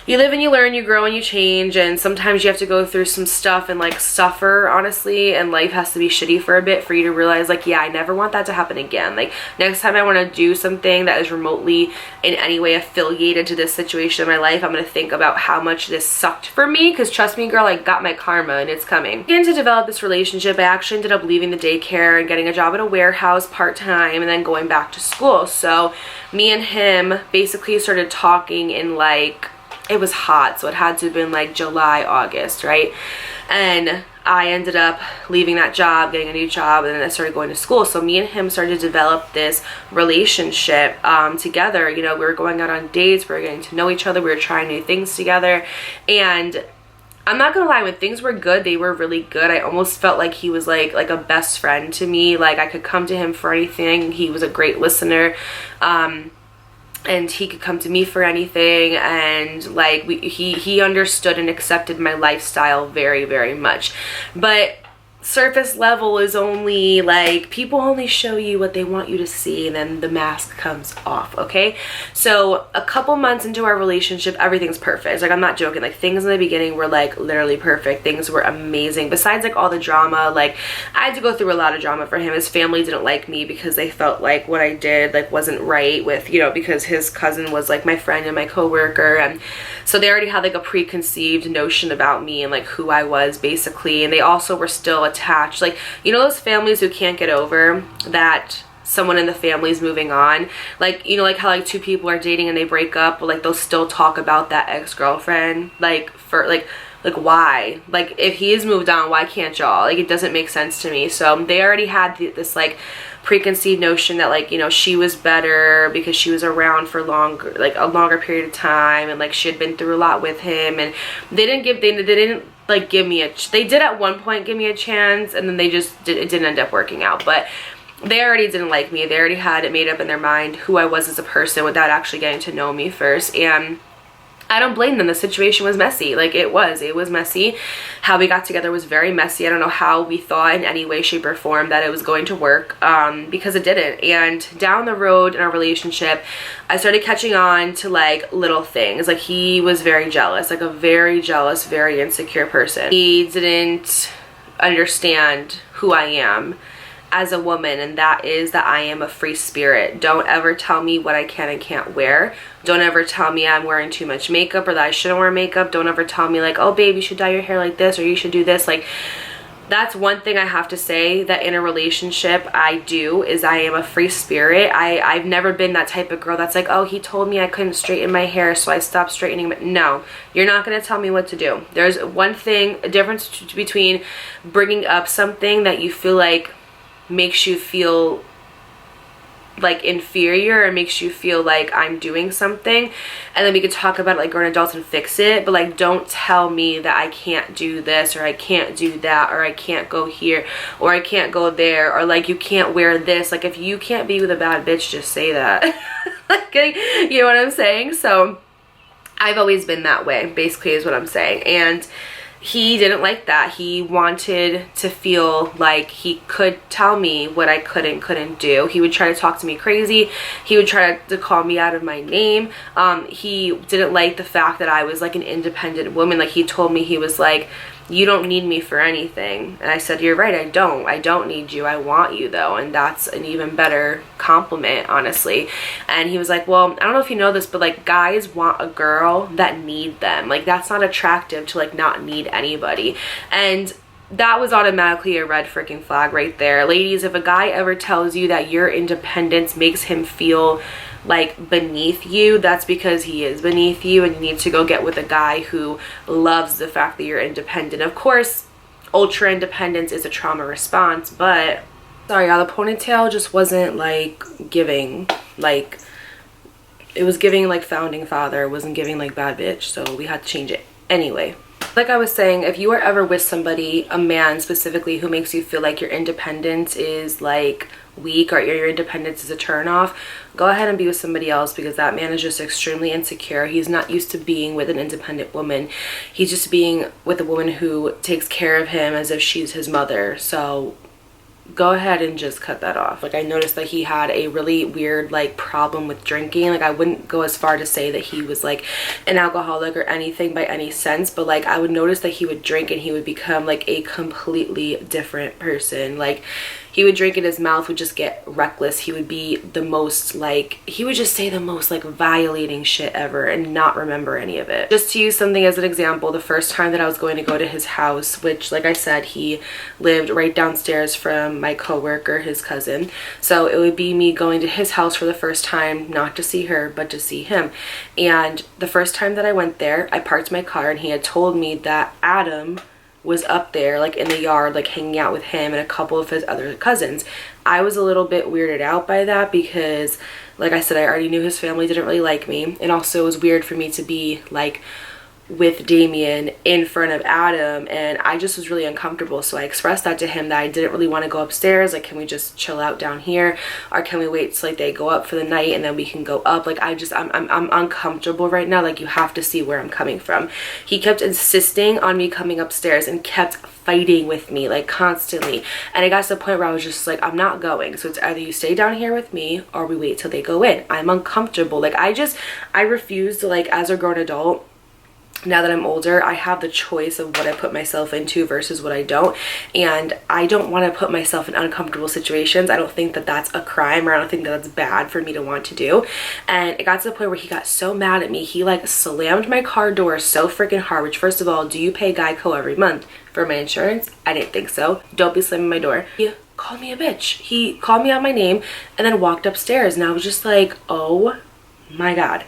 you live and you learn, you grow and you change, and sometimes you have to go through some stuff and like suffer, honestly, and life has to be shitty for a bit for you to realize like, yeah, I never want that to happen again. Like, next time I want to do something that is remotely in any way affiliated to this situation in my life, I'm going to think about how much this sucked for me, because trust me, girl, I got my karma and it's coming. Again, to develop this relationship, I actually ended up leaving the daycare and getting a job at a warehouse part-time, and then going back to school. So me and him basically started talking in like, it was hot, so it had to have been like July, August, right? And I ended up leaving that job, getting a new job, and then I started going to school. So me and him started to develop this relationship together. You know, we were going out on dates, we were getting to know each other, we were trying new things together. And I'm not gonna lie, when things were good, they were really good. I almost felt like he was like a best friend to me. Like, I could come to him for anything. He was a great listener. And he could come to me for anything, and like he understood and accepted my lifestyle very, very much. But surface level is only like, people only show you what they want you to see, and then the mask comes off, okay? So a couple months into our relationship, everything's perfect. Like, I'm not joking, like things in the beginning were like literally perfect. Things were amazing. Besides like all the drama, like I had to go through a lot of drama for him. His family didn't like me because they felt like what I did like wasn't right with, you know, because his cousin was like my friend and my coworker, and so they already had like a preconceived notion about me and like who I was basically. And they also were still attached, like, you know, those families who can't get over that someone in the family is moving on, like, you know, like how like two people are dating and they break up, but like they'll still talk about that ex-girlfriend, like for like why? Like, if he's moved on, why can't y'all? Like, it doesn't make sense to me. So they already had this like preconceived notion that like, you know, she was better because she was around for longer, like a longer period of time, and like she had been through a lot with him. And they didn't like give me they did at one point give me a chance, and then they just it didn't end up working out. But they already didn't like me. They already had it made up in their mind who I was as a person without actually getting to know me first. And I don't blame them. The situation was messy. Like, it was messy. How we got together was very messy. I don't know how we thought in any way, shape, or form that it was going to work, because it didn't. And down the road in our relationship, I started catching on to like little things. Like, he was very jealous, like a very jealous, very insecure person. He didn't understand who I am as a woman, and that is that I am a free spirit. Don't ever tell me what I can and can't wear. Don't ever tell me I'm wearing too much makeup or that I shouldn't wear makeup. Don't ever tell me like, oh babe, you should dye your hair like this or you should do this. Like, that's one thing I have to say that in a relationship I do, is I am a free spirit. I've never been that type of girl that's like, oh, he told me I couldn't straighten my hair so I stopped straightening it. No, you're not going to tell me what to do. There's one thing, a difference between bringing up something that you feel like makes you feel like inferior or makes you feel like I'm doing something, and then we could talk about it like grown adults and fix it. But like, don't tell me that I can't do this or I can't do that or I can't go here or I can't go there or like you can't wear this. Like, if you can't be with a bad bitch, just say that. Like, you know what I'm saying? So I've always been that way, basically, is what I'm saying. And he didn't like that. He wanted to feel like he could tell me what I couldn't do. He would try to talk to me crazy. He would try to call me out of my name. He didn't like the fact that I was like an independent woman. Like, he told me, he was like, you don't need me for anything. And I said, you're right, I don't need you. I want you though. And that's an even better compliment, honestly. And he was like, well, I don't know if you know this, but like, guys want a girl that need them. Like, that's not attractive to like not need anybody. And that was automatically a red freaking flag right there. Ladies, if a guy ever tells you that your independence makes him feel like beneath you, that's because he is beneath you, and you need to go get with a guy who loves the fact that you're independent. Of course, ultra independence is a trauma response, but sorry y'all, the ponytail just wasn't like giving, like, it was giving like founding father, it wasn't giving like bad bitch, so we had to change it. Anyway, like I was saying, if you are ever with somebody, a man specifically, who makes you feel like your independence is like weak or your independence is a turn off, go ahead and be with somebody else, because that man is just extremely insecure. He's not used to being with an independent woman. He's just being with a woman who takes care of him as if she's his mother. So go ahead and just cut that off. Like, I noticed that he had a really weird like problem with drinking. Like, I wouldn't go as far to say that he was like an alcoholic or anything by any sense, but like, I would notice that he would drink and he would become like a completely different person. Like, he would drink and his mouth would just get reckless. He would be the most like, he would just say the most like violating shit ever and not remember any of it. Just to use something as an example, the first time that I was going to go to his house, which like I said, he lived right downstairs from my coworker, his cousin. So it would be me going to his house for the first time, not to see her, but to see him. And the first time that I went there, I parked my car and he had told me that Adam was up there like in the yard, like hanging out with him and a couple of his other cousins. I was a little bit weirded out by that because, like I said, I already knew his family didn't really like me, and also it was weird for me to be like with Damien in front of Adam, and I just was really uncomfortable. So I expressed that to him, that I didn't really want to go upstairs. Like, can we just chill out down here, or can we wait till like they go up for the night and then we can go up? Like, I'm uncomfortable right now. Like, you have to see where I'm coming from. He kept insisting on me coming upstairs and kept fighting with me like constantly, and it got to the point where I was just like, I'm not going. So it's either you stay down here with me or we wait till they go in. I'm uncomfortable. Like, I refuse to, like, as a grown adult, now that I'm older, I have the choice of what I put myself into versus what I don't, and I don't want to put myself in uncomfortable situations. I don't think that that's a crime, or I don't think that that's bad for me to want to do. And it got to the point where he got so mad at me, he like slammed my car door so freaking hard, which, first of all, do you pay Geico every month for my insurance? I didn't think so. Don't be slamming my door. He called me a bitch. He called me out my name and then walked upstairs, and I was just like, oh my god.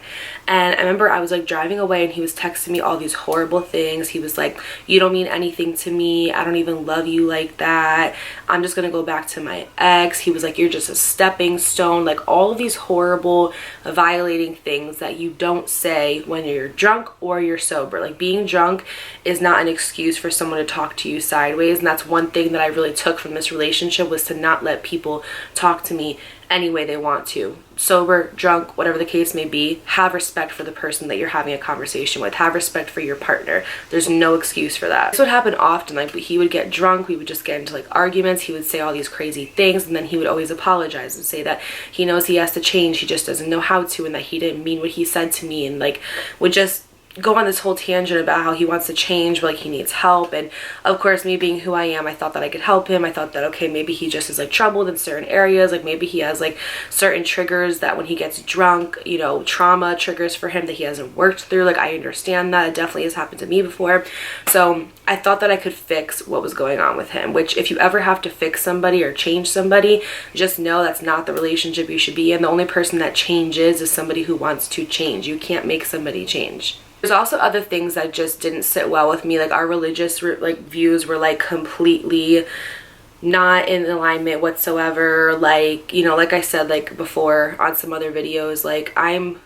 And I remember I was like driving away and he was texting me all these horrible things. He was like, you don't mean anything to me, I don't even love you like that, I'm just gonna go back to my ex. He was like, you're just a stepping stone. Like, all of these horrible violating things that you don't say when you're drunk or you're sober. Like, being drunk is not an excuse for someone to talk to you sideways, and that's one thing that I really took from this relationship, was to not let people talk to me any way they want to. Sober, drunk, whatever the case may be, have respect for the person that you're having a conversation with. Have respect for your partner. There's no excuse for that. This would happen often. Like, he would get drunk, we would just get into like arguments, he would say all these crazy things, and then he would always apologize and say that he knows he has to change, he just doesn't know how to, and that he didn't mean what he said to me, and like would just go on this whole tangent about how he wants to change, but like he needs help. And of course, me being who I am, I thought that I could help him. I thought that, okay, maybe he just is like troubled in certain areas, like maybe he has like certain triggers that when he gets drunk, you know, trauma triggers for him that he hasn't worked through. Like, I understand that. It definitely has happened to me before. So I thought that I could fix what was going on with him, which if you ever have to fix somebody or change somebody, just know that's not the relationship you should be in. The only person that changes is somebody who wants to change. You can't make somebody change. There's also other things that just didn't sit well with me. Like, our religious views were like completely not in alignment whatsoever. Like, you know, like I said like before on some other videos, like I'm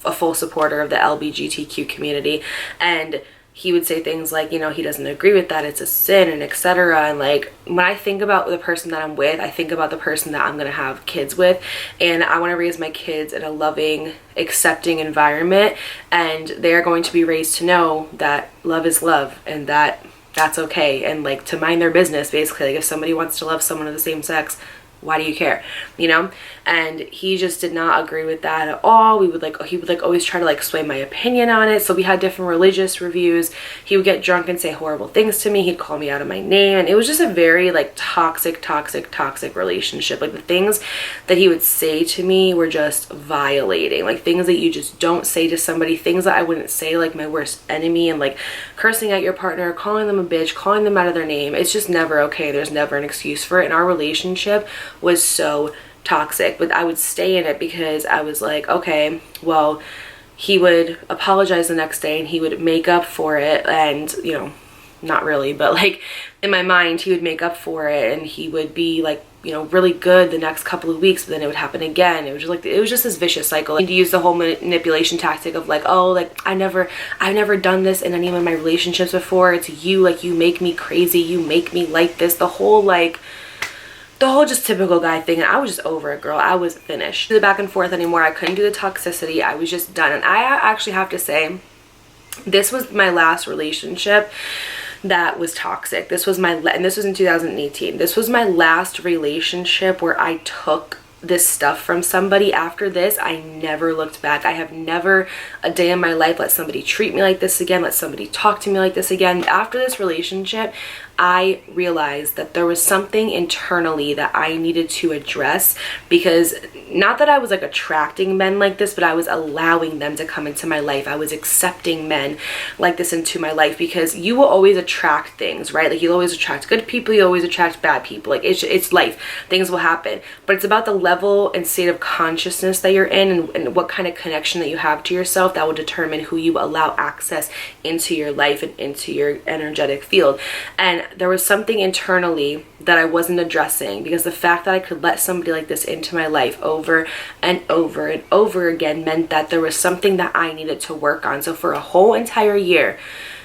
a full supporter of the LGBTQ community, and he would say things like, you know, he doesn't agree with that, it's a sin, and etc. And like, when I think about the person that I'm with, I think about the person that I'm gonna have kids with, and I want to raise my kids in a loving, accepting environment, and they're going to be raised to know that love is love, and that that's okay, and like to mind their business, basically. Like, if somebody wants to love someone of the same sex, why do you care, you know? And he just did not agree with that at all. He would always try to like sway my opinion on it. So we had different religious reviews. He would get drunk and say horrible things to me. He'd call me out of my name, and it was just a very like toxic relationship. Like, the things that he would say to me were just violating, like things that you just don't say to somebody, things that I wouldn't say like my worst enemy, and like cursing at your partner, calling them a bitch, calling them out of their name. It's just never okay. There's never an excuse for it. And our relationship was so toxic, but I would stay in it because I was like, okay, well, he would apologize the next day and he would make up for it, and you know, not really, but like in my mind he would make up for it, and he would be like, you know, really good the next couple of weeks, but then it would happen again. It was just like, it was just this vicious cycle. And to use the whole manipulation tactic of like, oh, like I've never done this in any of my relationships before, it's you, like you make me crazy, you make me like this, the whole just typical guy thing. And I was just over it, girl. I was finished. The back and forth anymore. I couldn't do the toxicity. I was just done. And I actually have to say, this was my last relationship that was toxic. This was and this was in 2018. This was my last relationship where I took this stuff from somebody. After this, I never looked back. I have never a day in my life let somebody treat me like this again, let somebody talk to me like this again. After this relationship, I realized that there was something internally that I needed to address, because not that I was like attracting men like this, but I was allowing them to come into my life. I was accepting men like this into my life, because you will always attract things, right? Like, you'll always attract good people, you always attract bad people. Like, it's life. Things will happen. But it's about the level and state of consciousness that you're in, and what kind of connection that you have to yourself that will determine who you allow access into your life and into your energetic field. And there was something internally that I wasn't addressing, because the fact that I could let somebody like this into my life over and over and over again meant that there was something that I needed to work on. So for a whole entire year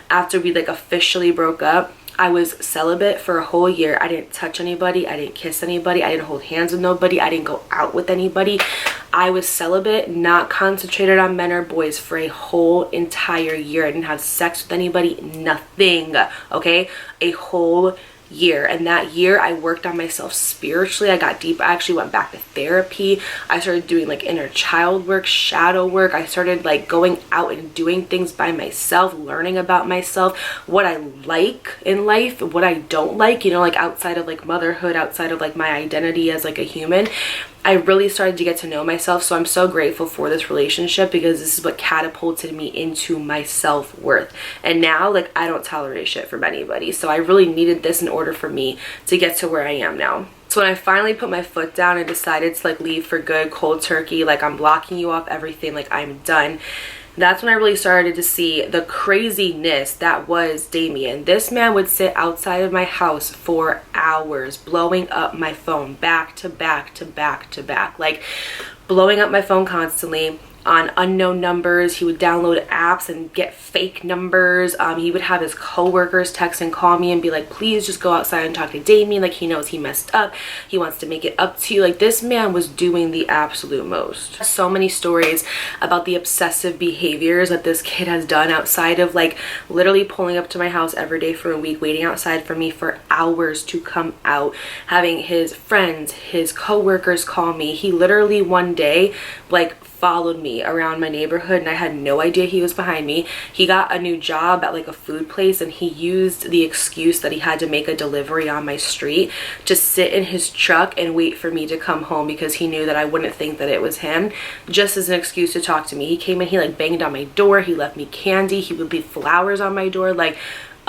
after we like officially broke up, I was celibate for a whole year. I didn't touch anybody, I didn't kiss anybody, I didn't hold hands with nobody, I didn't go out with anybody. I was celibate, not concentrated on men or boys for a whole entire year. I didn't have sex with anybody, nothing, okay? A whole year. And that year I worked on myself spiritually. I got deep. I actually went back to therapy. I started doing like inner child work, shadow work. I started like going out and doing things by myself, learning about myself, what I like in life, what I don't like, you know, like outside of like motherhood, outside of like my identity as like a human. I really started to get to know myself. So I'm so grateful for this relationship, because this is what catapulted me into my self-worth. And now, like, I don't tolerate shit from anybody. So I really needed this in order for me to get to where I am now. So when I finally put my foot down and decided to like leave for good, cold turkey, like I'm blocking you off everything, like I'm done, that's when I really started to see the craziness that was Damien. This man would sit outside of my house for hours, blowing up my phone back to back to back to back, like blowing up my phone constantly, on unknown numbers. He would download apps and get fake numbers. He would have his coworkers text and call me and be like, please just go outside and talk to Damien. Like, he knows he messed up. He wants to make it up to you. Like, this man was doing the absolute most. So many stories about the obsessive behaviors that this kid has done outside of like literally pulling up to my house every day for a week, waiting outside for me for hours to come out, having his friends, his coworkers call me. He literally one day like followed me around my neighborhood and I had no idea he was behind me. He got a new job at like a food place and he used the excuse that he had to make a delivery on my street to sit in his truck and wait for me to come home because he knew that I wouldn't think that it was him, just as an excuse to talk to me. He came in, he like banged on my door, he left me candy, he would leave flowers on my door, like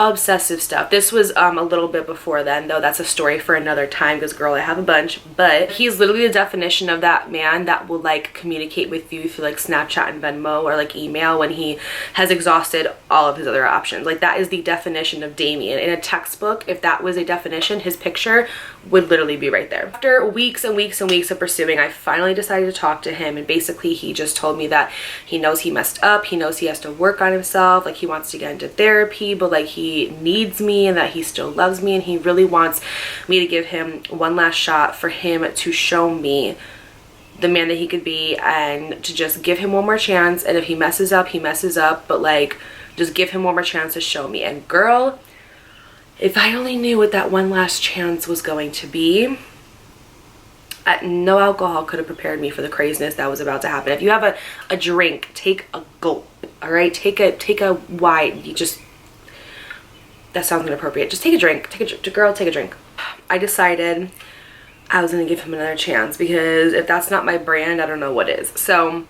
obsessive stuff. This was a little bit before then, though. That's a story for another time because girl, I have a bunch. But he's literally the definition of that man that will like communicate with you through like Snapchat and Venmo or like email when he has exhausted all of his other options. Like, that is the definition of Damien. In a textbook, if that was a definition, his picture would literally be right there. After weeks and weeks and weeks of pursuing, I finally decided to talk to him, and basically he just told me that he knows he messed up, he knows he has to work on himself, like he wants to get into therapy, but like he needs me and that he still loves me, and he really wants me to give him one last shot for him to show me the man that he could be, and to just give him one more chance. And if he messes up, he messes up, but like just give him one more chance to show me. And girl, if I only knew what that one last chance was going to be, no alcohol could have prepared me for the craziness that was about to happen. If you have a drink, take a gulp, all right? Take a wine. You just, that sounds inappropriate. Just take a drink. Girl, take a drink. I decided I was gonna give him another chance, because if that's not my brand, I don't know what is. So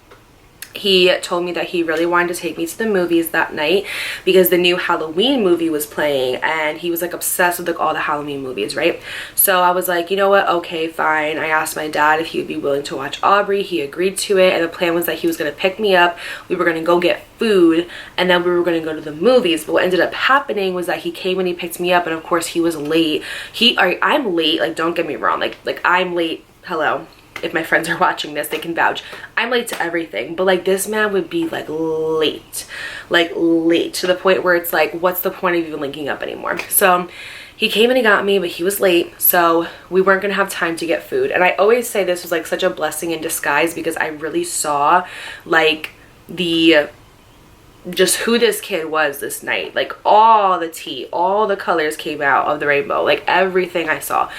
he told me that he really wanted to take me to the movies that night because the new Halloween movie was playing, and he was like obsessed with like all the Halloween movies, right? So I was like, you know what, okay, fine. I asked my dad if he would be willing to watch Aubrey. He agreed to it, and the plan was that he was going to pick me up, we were going to go get food, and then we were going to go to the movies. But what ended up happening was that he came and he picked me up, and of course he was late. I'm late, like, don't get me wrong, like I'm late. Hello, if my friends are watching this, they can vouch. I'm late to everything, but like this man would be like late to the point where it's like, what's the point of even linking up anymore? So he came and he got me, but he was late, so we weren't gonna have time to get food. And I always say this was like such a blessing in disguise, because I really saw like just who this kid was this night. Like all the tea, all the colors came out of the rainbow, like everything I saw.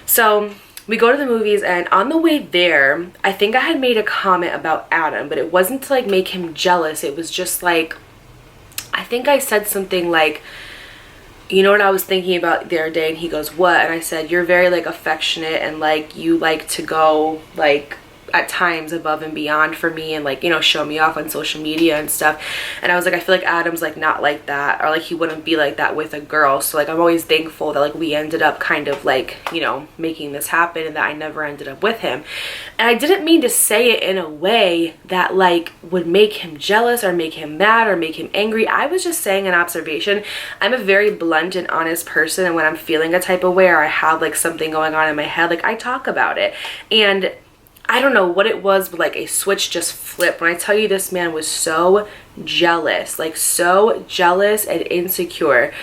So we go to the movies, and on the way there, I think I had made a comment about Adam, but it wasn't to like make him jealous. It was just like, I think I said something like, you know what I was thinking about the other day? And he goes, what? And I said, you're very like affectionate, and like you like to go like at times above and beyond for me, and like, you know, show me off on social media and stuff. And I was like, I feel like Adam's like not like that, or like he wouldn't be like that with a girl. So like I'm always thankful that like we ended up kind of like, you know, making this happen, and that I never ended up with him. And I didn't mean to say it in a way that like would make him jealous or make him mad or make him angry. I was just saying an observation. I'm a very blunt and honest person, and when I'm feeling a type of way or I have like something going on in my head, like I talk about it. And I don't know what it was, but like a switch just flipped. When I tell you, this man was so jealous, like so jealous and insecure.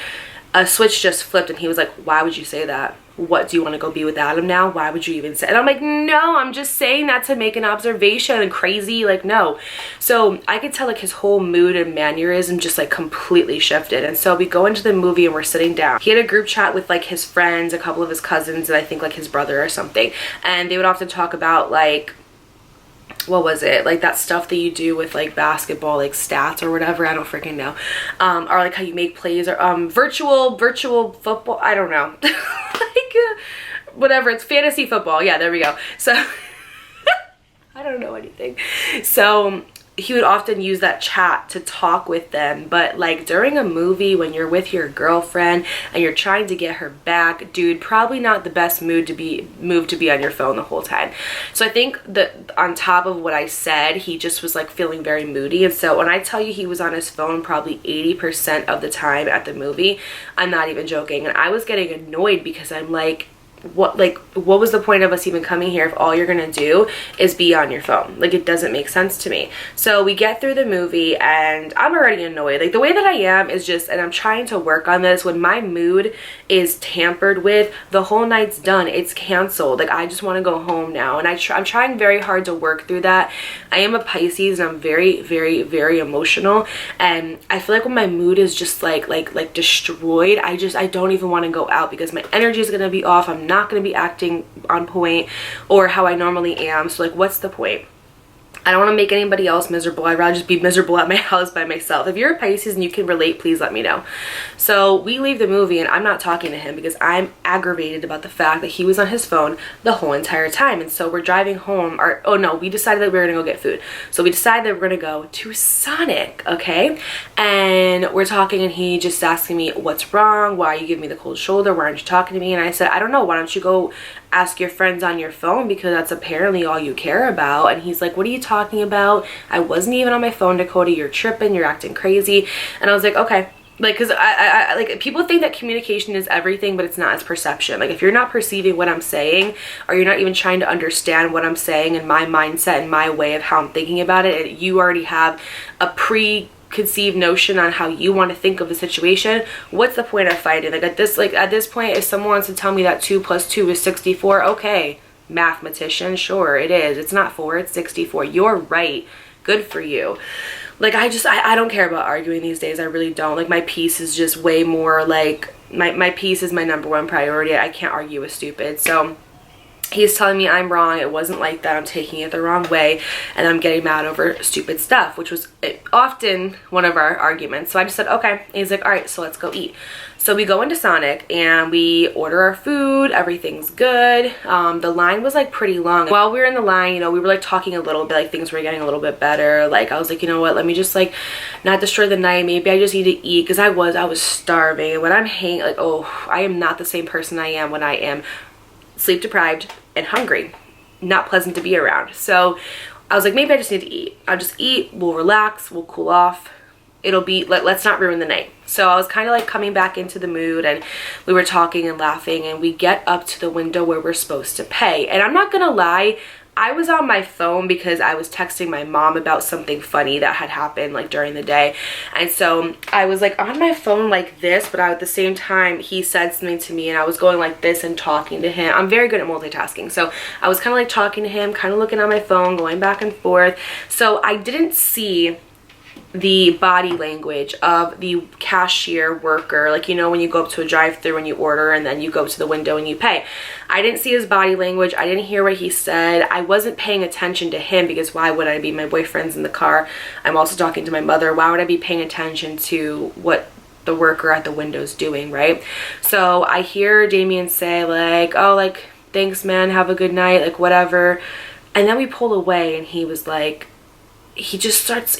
A switch just flipped, and he was like, why would you say that? What, do you want to go be with Adam now? Why would you even say? And I'm like, no, I'm just saying that to make an observation. And crazy, like, no. So I could tell like his whole mood and mannerism just like completely shifted. And so we go into the movie and we're sitting down. He had a group chat with like his friends, a couple of his cousins, and I think like his brother or something. And they would often talk about like, what was it, like that stuff that you do with like basketball, like stats or whatever, I don't freaking know, or like how you make plays, or virtual football, I don't know. Like whatever, it's fantasy football, yeah, there we go. So I don't know anything. So he would often use that chat to talk with them. But like during a movie, when you're with your girlfriend and you're trying to get her back, dude, probably not the best move to be on your phone the whole time. So I think that on top of what I said, he just was like feeling very moody. And so when I tell you he was on his phone probably 80% of the time at the movie, I'm not even joking. And I was getting annoyed because I'm like, what was the point of us even coming here if all you're gonna do is be on your phone? Like, it doesn't make sense to me. So we get through the movie and I'm already annoyed. Like, the way that I am is just, and I'm trying to work on this, when my mood is tampered with, the whole night's done, it's canceled. Like, I just want to go home now, and I'm trying very hard to work through that. I am a Pisces and I'm very, very, very emotional, and I feel like when my mood is just like destroyed, I don't even want to go out because my energy is gonna be off. I'm not going to be acting on point or how I normally am. So like, what's the point? I don't want to make anybody else miserable. I'd rather just be miserable at my house by myself. If you're a Pisces and you can relate, please let me know. So we leave the movie and I'm not talking to him because I'm aggravated about the fact that he was on his phone the whole entire time. And so we're driving home, or oh no, we decided that we were gonna go get food. So we decided that we're gonna go to Sonic, okay? And we're talking and he just asking me, what's wrong? Why are you giving me the cold shoulder? Why aren't you talking to me? And I said, I don't know, why don't you go ask your friends on your phone, because that's apparently all you care about. And he's like, what are you talking about? I wasn't even on my phone, Dakota. You're tripping, you're acting crazy. And I was like, okay. Like, because I like, people think that communication is everything, but it's not. It's perception. Like, if you're not perceiving what I'm saying, or you're not even trying to understand what I'm saying and my mindset and my way of how I'm thinking about it, and you already have a preconceived notion on how you want to think of the situation, what's the point of fighting? Like, at this point, if someone wants to tell me that 2 + 2 is 64, okay, mathematician, sure, it is. It's not 4, it's 64. You're right. Good for you. Like, I don't care about arguing these days. I really don't. Like, my peace is just way more, like, my peace is my #1 priority. I can't argue with stupid. So he's telling me I'm wrong. It wasn't like that. I'm taking it the wrong way, and I'm getting mad over stupid stuff, which was often one of our arguments. So I just said, okay. And he's like, all right, so let's go eat. So we go into Sonic and we order our food. Everything's good. The line was like pretty long. While we were in the line, you know, we were like talking a little bit, like things were getting a little bit better. Like, I was like, you know what, let me just like not destroy the night. Maybe I just need to eat, because I was starving. And when I'm like, oh, I am not the same person I am when I am sleep deprived and hungry. Not pleasant to be around. So I was like, maybe I just need to eat. I'll just eat, we'll relax, we'll cool off. It'll be, let's not ruin the night. So I was kind of like coming back into the mood, and we were talking and laughing, and we get up to the window where we're supposed to pay. And I'm not gonna lie, I was on my phone because I was texting my mom about something funny that had happened like during the day. And so I was like on my phone like this, but at the same time he said something to me and I was going like this and talking to him. I'm very good at multitasking. So I was kind of like talking to him, kind of looking at my phone, going back and forth. So I didn't see the body language of the cashier worker, like, you know, when you go up to a drive-thru and you order and then you go to the window and you pay. I didn't see his body language. I didn't hear what he said. I wasn't paying attention to him, because why would I be? My boyfriend's in the car. I'm also talking to my mother. Why would I be paying attention to what the worker at the window's doing, right? So I hear Damien say like, oh, like, thanks man, have a good night, like whatever. And then we pull away and he was like, he starts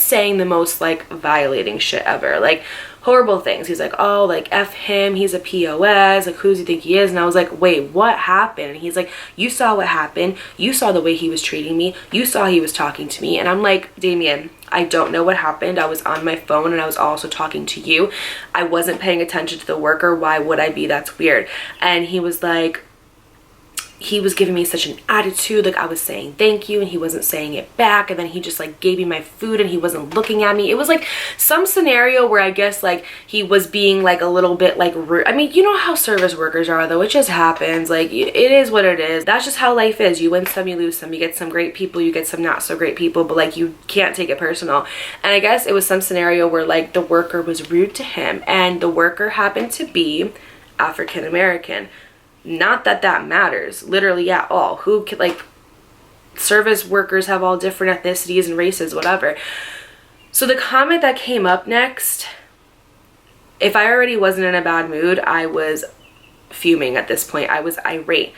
saying the most like violating shit ever, like horrible things. He's like, oh, like F him, he's a POS, like who does he think he is? And I was like, wait, what happened? And he's like, you saw what happened, you saw the way he was treating me, you saw he was talking to me. And I'm like, Damien, I don't know what happened. I was on my phone and I was also talking to you. I wasn't paying attention to the worker. Why would I be? That's weird. And he was like, he was giving me such an attitude, like I was saying thank you and he wasn't saying it back, and then he just like gave me my food and he wasn't looking at me. It was like some scenario where I guess like he was being like a little bit like rude. I mean, you know how service workers are though, it just happens. Like, it is what it is. That's just how life is. You win some, you lose some. You get some great people, you get some not so great people, but like you can't take it personal. And I guess it was some scenario where like the worker was rude to him, and the worker happened to be African American. Not that that matters literally at all. Who could, like, service workers have all different ethnicities and races, whatever. So the comment that came up next, if I already wasn't in a bad mood, I was fuming at this point. I was irate.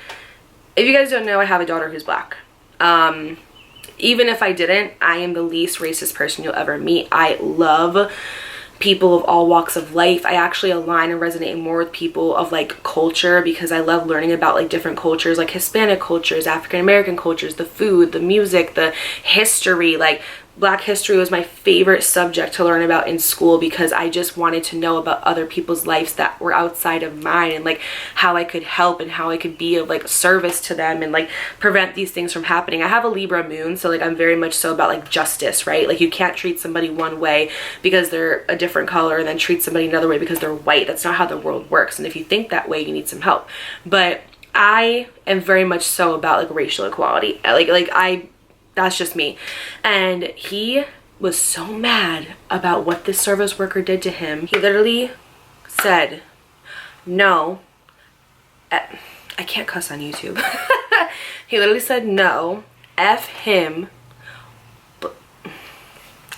If you guys don't know, I have a daughter who's black. Even if I didn't, I am the least racist person you'll ever meet. I love people of all walks of life. I actually align and resonate more with people of like culture, because I love learning about like different cultures, like Hispanic cultures, African American cultures, the food, the music, the history, like Black history was my favorite subject to learn about in school because I just wanted to know about other people's lives that were outside of mine, and like how I could help and how I could be of like service to them and like prevent these things from happening. I have a Libra moon, so like I'm very much so about like justice, right? Like you can't treat somebody one way because they're a different color and then treat somebody another way because they're white. That's not how the world works. And if you think that way, you need some help. But I am very much so about like racial equality. That's just me. And he was so mad about what this service worker did to him. He literally said, no, I can't cuss on YouTube. He literally said, no, F him. But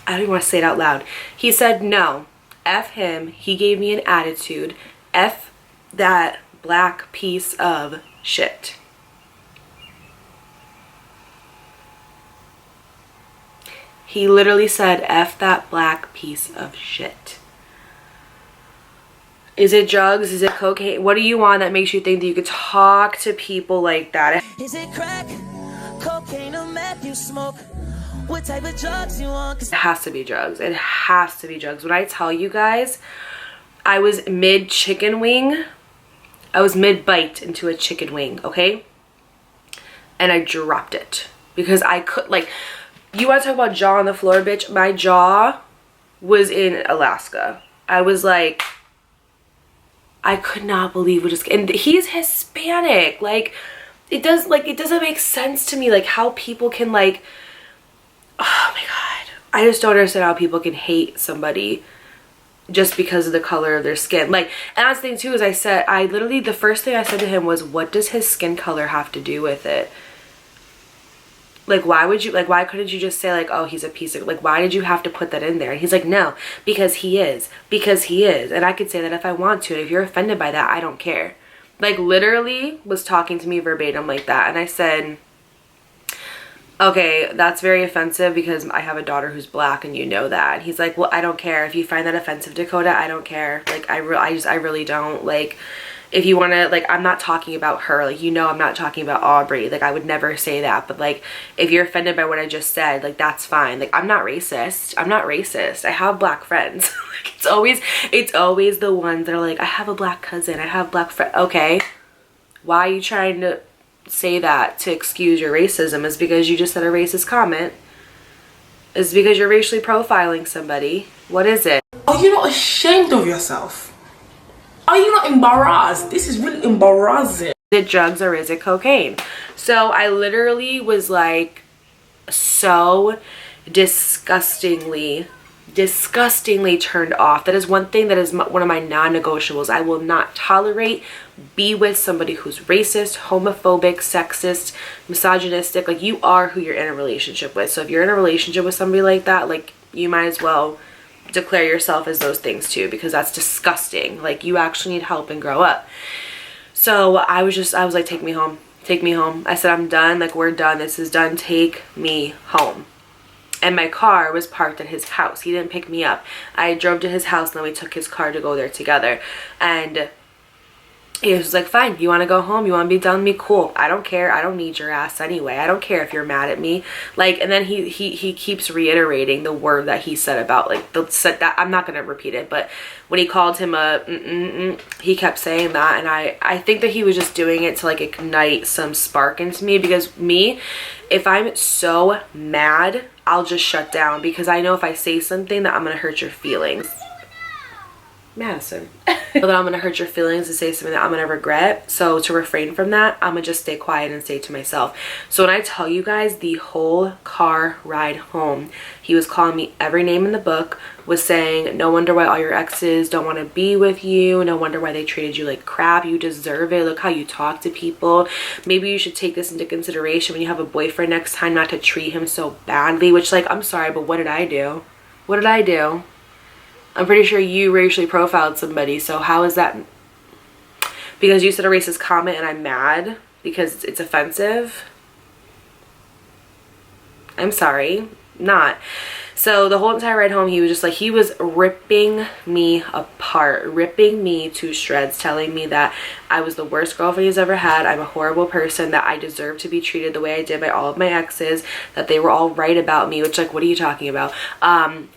I don't even want to say it out loud. He said, no, F him. He gave me an attitude. F that black piece of shit. He literally said, F that black piece of shit. Is it drugs? Is it cocaine? What do you want that makes you think that you could talk to people like that? Is it crack, cocaine, or meth you smoke? What type of drugs you want? It has to be drugs. It has to be drugs. When I tell you guys, I was mid chicken wing. I was mid bite into a chicken wing, okay? And I dropped it because I could, like, you want to talk about jaw on the floor, bitch? My jaw was in Alaska. I was like, I could not believe what just, and he's Hispanic. Like, it doesn't make sense to me, like, how people can, like, oh my God. I just don't understand how people can hate somebody just because of the color of their skin. Like, and that's the thing too, is I literally, the first thing I said to him was, what does his skin color have to do with it? Like, why couldn't you just say like, oh, he's a piece of, like, why did you have to put that in there? And he's like, no, because he is. And I could say that if I want to. And if you're offended by that, I don't care. Like, literally was talking to me verbatim like that. And I said, okay, that's very offensive because I have a daughter who's black and you know that. And he's like, well, I don't care. If you find that offensive, Dakota, I don't care. Like, I really don't. Like, if you want to, like, I'm not talking about her, like, you know, I'm not talking about Aubrey, like, I would never say that. But like, if you're offended by what I just said, like, that's fine. Like, I'm not racist. I have black friends. Like, it's always the ones that are like, I have a black cousin, I have black friend. Okay, why are you trying to say that to excuse your racism? Is because you just said a racist comment? Is because you're racially profiling somebody? What is it? Are you not ashamed of yourself? Are you not embarrassed? This is really embarrassing. Is it drugs or is it cocaine? So I literally was like so disgustingly turned off. That is one thing that is one of my non-negotiables. I will not tolerate, be with somebody who's racist, homophobic, sexist, misogynistic. Like, you are who you're in a relationship with. So if you're in a relationship with somebody like that, like, you might as well declare yourself as those things too, because that's disgusting. Like, you actually need help and grow up. So I was like, take me home. I said, I'm done. Like, we're done. This is done. Take me home. And my car was parked at his house. He didn't pick me up. I drove to his house and then we took his car to go there together. And he was like, fine, you want to go home? You want to be done with me? Cool. I don't care. I don't need your ass anyway. I don't care if you're mad at me. Like, and then he keeps reiterating the word that he said about, like, that I'm not going to repeat it, but when he called him he kept saying that. And I think that he was just doing it to, like, ignite some spark into me, because me, if I'm so mad, I'll just shut down, because I know if I say something that I'm going to hurt your feelings. Madison. That I'm gonna hurt your feelings and say something that I'm gonna regret. So to refrain from that, I'm gonna just stay quiet and stay to myself. So when I tell you guys, the whole car ride home, he was calling me every name in the book, was saying, no wonder why all your exes don't want to be with you, no wonder why they treated you like crap, you deserve it, look how you talk to people, maybe you should take this into consideration when you have a boyfriend next time, not to treat him so badly. Which, like, I'm sorry, but what did I do? I'm pretty sure you racially profiled somebody, so how is that? Because you said a racist comment and I'm mad because it's offensive? I'm sorry, not. So the whole entire ride home, he was just like, he was ripping me apart. apart, ripping me to shreds, telling me that I was the worst girlfriend he's ever had, I'm a horrible person, that I deserve to be treated the way I did by all of my exes, that they were all right about me, which, like, what are you talking about?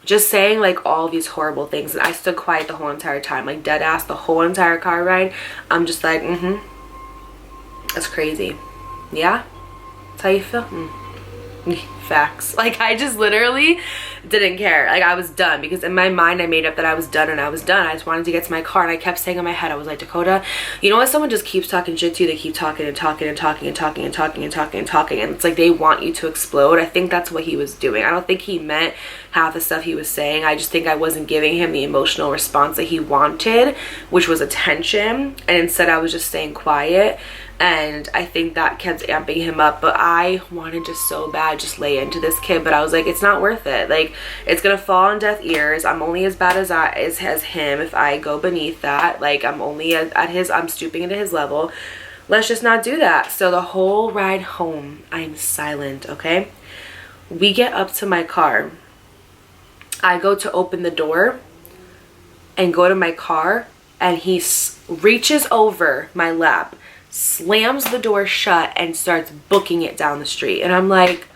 Just saying, like, all these horrible things. And I stood quiet the whole entire time, like, dead ass the whole entire car ride. I'm just like, that's crazy. Yeah? That's how you feel? Facts. Like, I just literally didn't care. Like, I was done, because in my mind I made up that I was done, and I was done. I just wanted to get to my car, and I kept saying in my head, I was like, Dakota, you know what, someone just keeps talking shit to you, they keep talking and talking and talking and talking and talking and talking and talking, and it's like they want you to explode. I think that's what he was doing. I don't think he meant half the stuff he was saying. I just think I wasn't giving him the emotional response that he wanted, which was attention, and instead I was just staying quiet. And I think that kept amping him up. But I wanted just so bad just lay into this kid, but I was like, it's not worth it. Like, it's gonna fall on deaf ears. I'm only as bad as him if I go beneath that. Like, I'm only at his, I'm stooping into his level. Let's just not do that. So the whole ride home, I'm silent. Okay, we get up to my car. I go to open the door and go to my car, and he reaches over my lap, slams the door shut, and starts booking it down the street. And I'm like,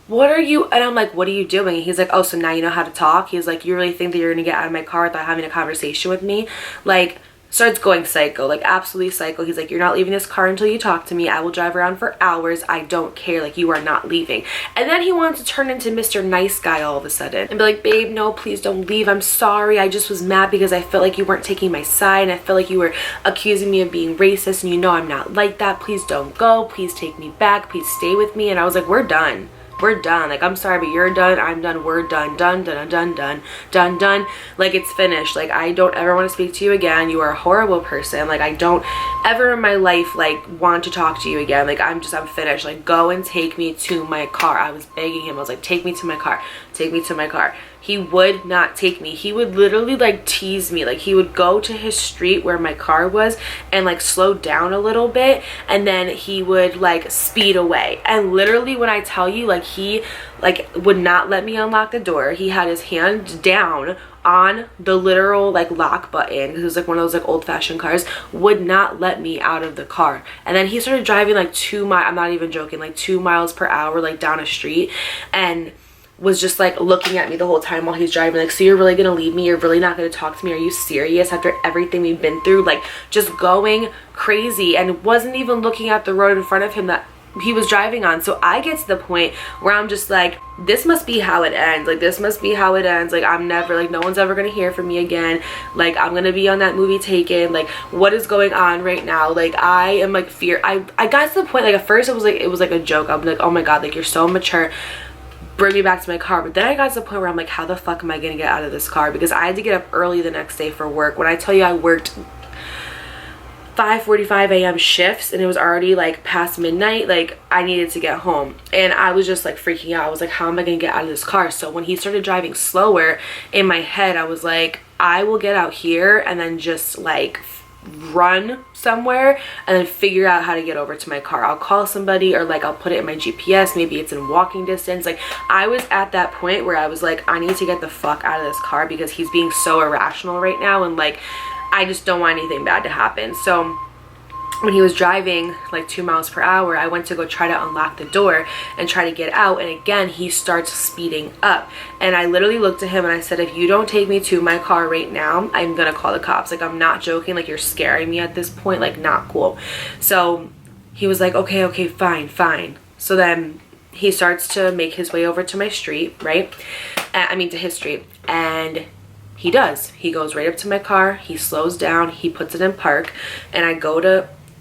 what are you, and I'm like, what are you doing? And he's like, oh, so now you know how to talk? He's like, you really think that you're gonna get out of my car without having a conversation with me? Like, starts going psycho, like absolutely psycho. He's like, you're not leaving this car until you talk to me. I will drive around for hours. I don't care. Like, you are not leaving. And then he wants to turn into Mr. Nice Guy all of a sudden and be like, babe, no, please don't leave. I'm sorry. I just was mad because I felt like you weren't taking my side, and I felt like you were accusing me of being racist, and you know I'm not like that. Please don't go. Please take me back. Please stay with me. And I was like, we're done. We're done. Like, I'm sorry, but you're done. I'm done. We're done. Done, done, done, done, done, done. Like, it's finished. Like, I don't ever want to speak to you again. You are a horrible person. Like, I don't ever in my life, like, want to talk to you again. Like, I'm finished. Like, go and take me to my car. I was begging him. I was like, take me to my car. Take me to my car. He would not take me. He would literally, like, tease me. Like, he would go to his street where my car was and, like, slow down a little bit, and then he would, like, speed away. And literally, when I tell you, like, he, like, would not let me unlock the door. He had his hand down on the literal, like, lock button, because it was like one of those, like, old-fashioned cars, would not let me out of the car. And then he started driving like 2 miles, I'm not even joking, like 2 miles per hour, like, down a street, and was just, like, looking at me the whole time while he's driving, like, so you're really gonna leave me? You're really not gonna talk to me? Are you serious? After everything we've been through? Like, just going crazy, and wasn't even looking at the road in front of him that he was driving on. So I get to the point where I'm just like, this must be how it ends. Like, this must be how it ends. Like, I'm never, like, no one's ever gonna hear from me again. Like, I'm gonna be on that movie Taken. Like, what is going on right now? Like, I am, like, I got to the point, like, at first it was like a joke. I'm like, oh my god, like, you're so mature, bring me back to my car. But then I got to the point where I'm like, how the fuck am I gonna get out of this car? Because I had to get up early the next day for work. When I tell you I worked 5:45 a.m. shifts, and it was already, like, past midnight, like, I needed to get home, and I was just, like, freaking out. I was like, how am I gonna get out of this car? So when he started driving slower, in my head I was like, I will get out here and then just, like, run somewhere and then figure out how to get over to my car. I'll call somebody, or, like, I'll put it in my GPS, maybe it's in walking distance. Like, I was at that point where I was like, I need to get the fuck out of this car, because he's being so irrational right now, and, like, I just don't want anything bad to happen. So when he was driving like 2 miles per hour, I went to go try to unlock the door and try to get out, and again he starts speeding up. And I literally looked at him and I said, if you don't take me to my car right now, I'm gonna call the cops. Like, I'm not joking. Like, you're scaring me at this point. Like, not cool. So he was like, okay, fine. So then he starts to make his way over to my street, right? I mean, to his street. And he does. He goes right up to my car. He slows down. He puts it in park. And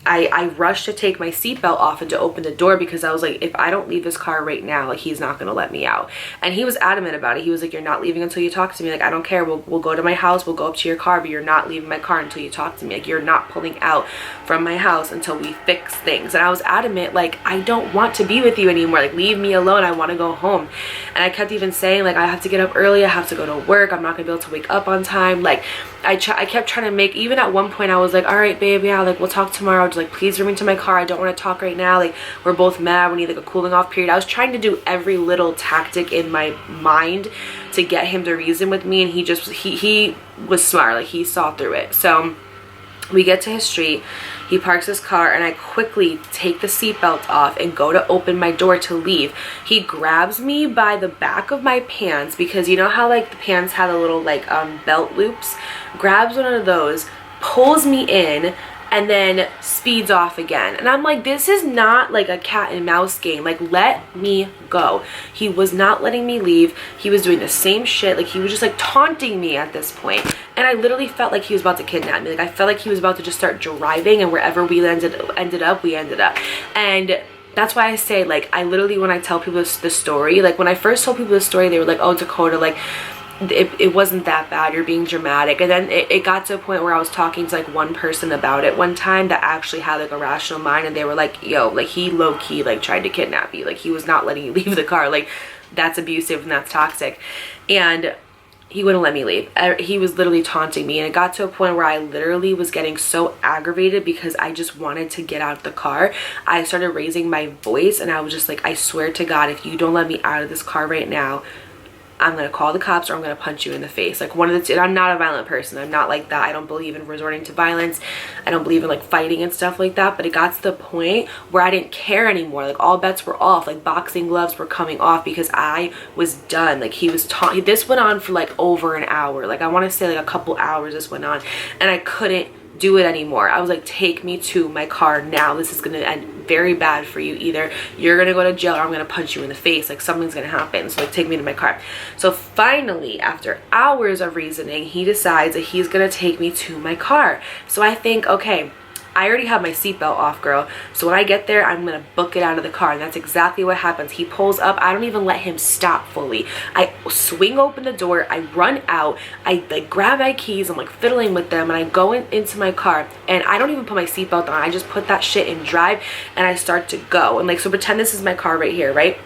I rushed to take my seatbelt off and to open the door, because I was like, if I don't leave this car right now, like, he's not gonna let me out. And he was adamant about it. He was like, you're not leaving until you talk to me. Like, I don't care. We'll go to my house. We'll go up to your car, but you're not leaving my car until you talk to me. Like, you're not pulling out from my house until we fix things. And I was adamant, like, I don't want to be with you anymore. Like, leave me alone. I want to go home. And I kept even saying, like, I have to get up early. I have to go to work. I'm not gonna be able to wake up on time. Like, I kept trying to make, even at one point I was like, all right, babe, yeah, like, we'll talk tomorrow. couch, like, please bring me to my car, I don't want to talk right now, like, we're both mad, we need like a cooling off period. I was trying to do every little tactic in my mind to get him to reason with me, and he was smart, like, he saw through it. So we get to his street, he parks his car, and I quickly take the seatbelt off and go to open my door to leave. He grabs me by the back of my pants, because you know how like the pants had a little like belt loops, grabs one of those, pulls me in, and then speeds off again. And I'm like, this is not like a cat and mouse game. Like, let me go. He was not letting me leave. He was doing the same shit. Like, he was just like taunting me at this point. And I literally felt like he was about to kidnap me. Like, I felt like he was about to just start driving, and wherever we ended up, we ended up. And that's why I say, like, I literally, when I tell people the story, like when I first told people the story, they were like, oh, Dakota, like, it wasn't that bad, you're being dramatic. And then it got to a point where I was talking to like one person about it one time that actually had like a rational mind, and they were like, yo, like, he low-key like tried to kidnap you, like, he was not letting you leave the car, like, that's abusive and that's toxic. And he wouldn't let me leave. He was literally taunting me, and it got to a point where I literally was getting so aggravated because I just wanted to get out of the car. I started raising my voice, and I was just like, I swear to God, if you don't let me out of this car right now, I'm gonna call the cops, or I'm gonna punch you in the face. Like, one of the two. I'm not a violent person, I'm not like that. I don't believe in resorting to violence, I don't believe in like fighting and stuff like that. But it got to the point where I didn't care anymore. Like, all bets were off, like boxing gloves were coming off, because I was done. Like, he was this went on for like over an hour. Like, I want to say like a couple hours this went on, and I couldn't do it anymore. I was like, take me to my car now. This is gonna end very bad for you. Either you're gonna go to jail, or I'm gonna punch you in the face. Like, something's gonna happen. So like, take me to my car. So finally, after hours of reasoning, he decides that he's gonna take me to my car. So I think, okay, I already have my seatbelt off, girl. So when I get there, I'm gonna book it out of the car. And that's exactly what happens. He pulls up. I don't even let him stop fully. I swing open the door. I run out. I like grab my keys. I'm like fiddling with them, and I go into my car, and I don't even put my seatbelt on. I just put that shit in drive, and I start to go. And like, so pretend this is my car right here, right?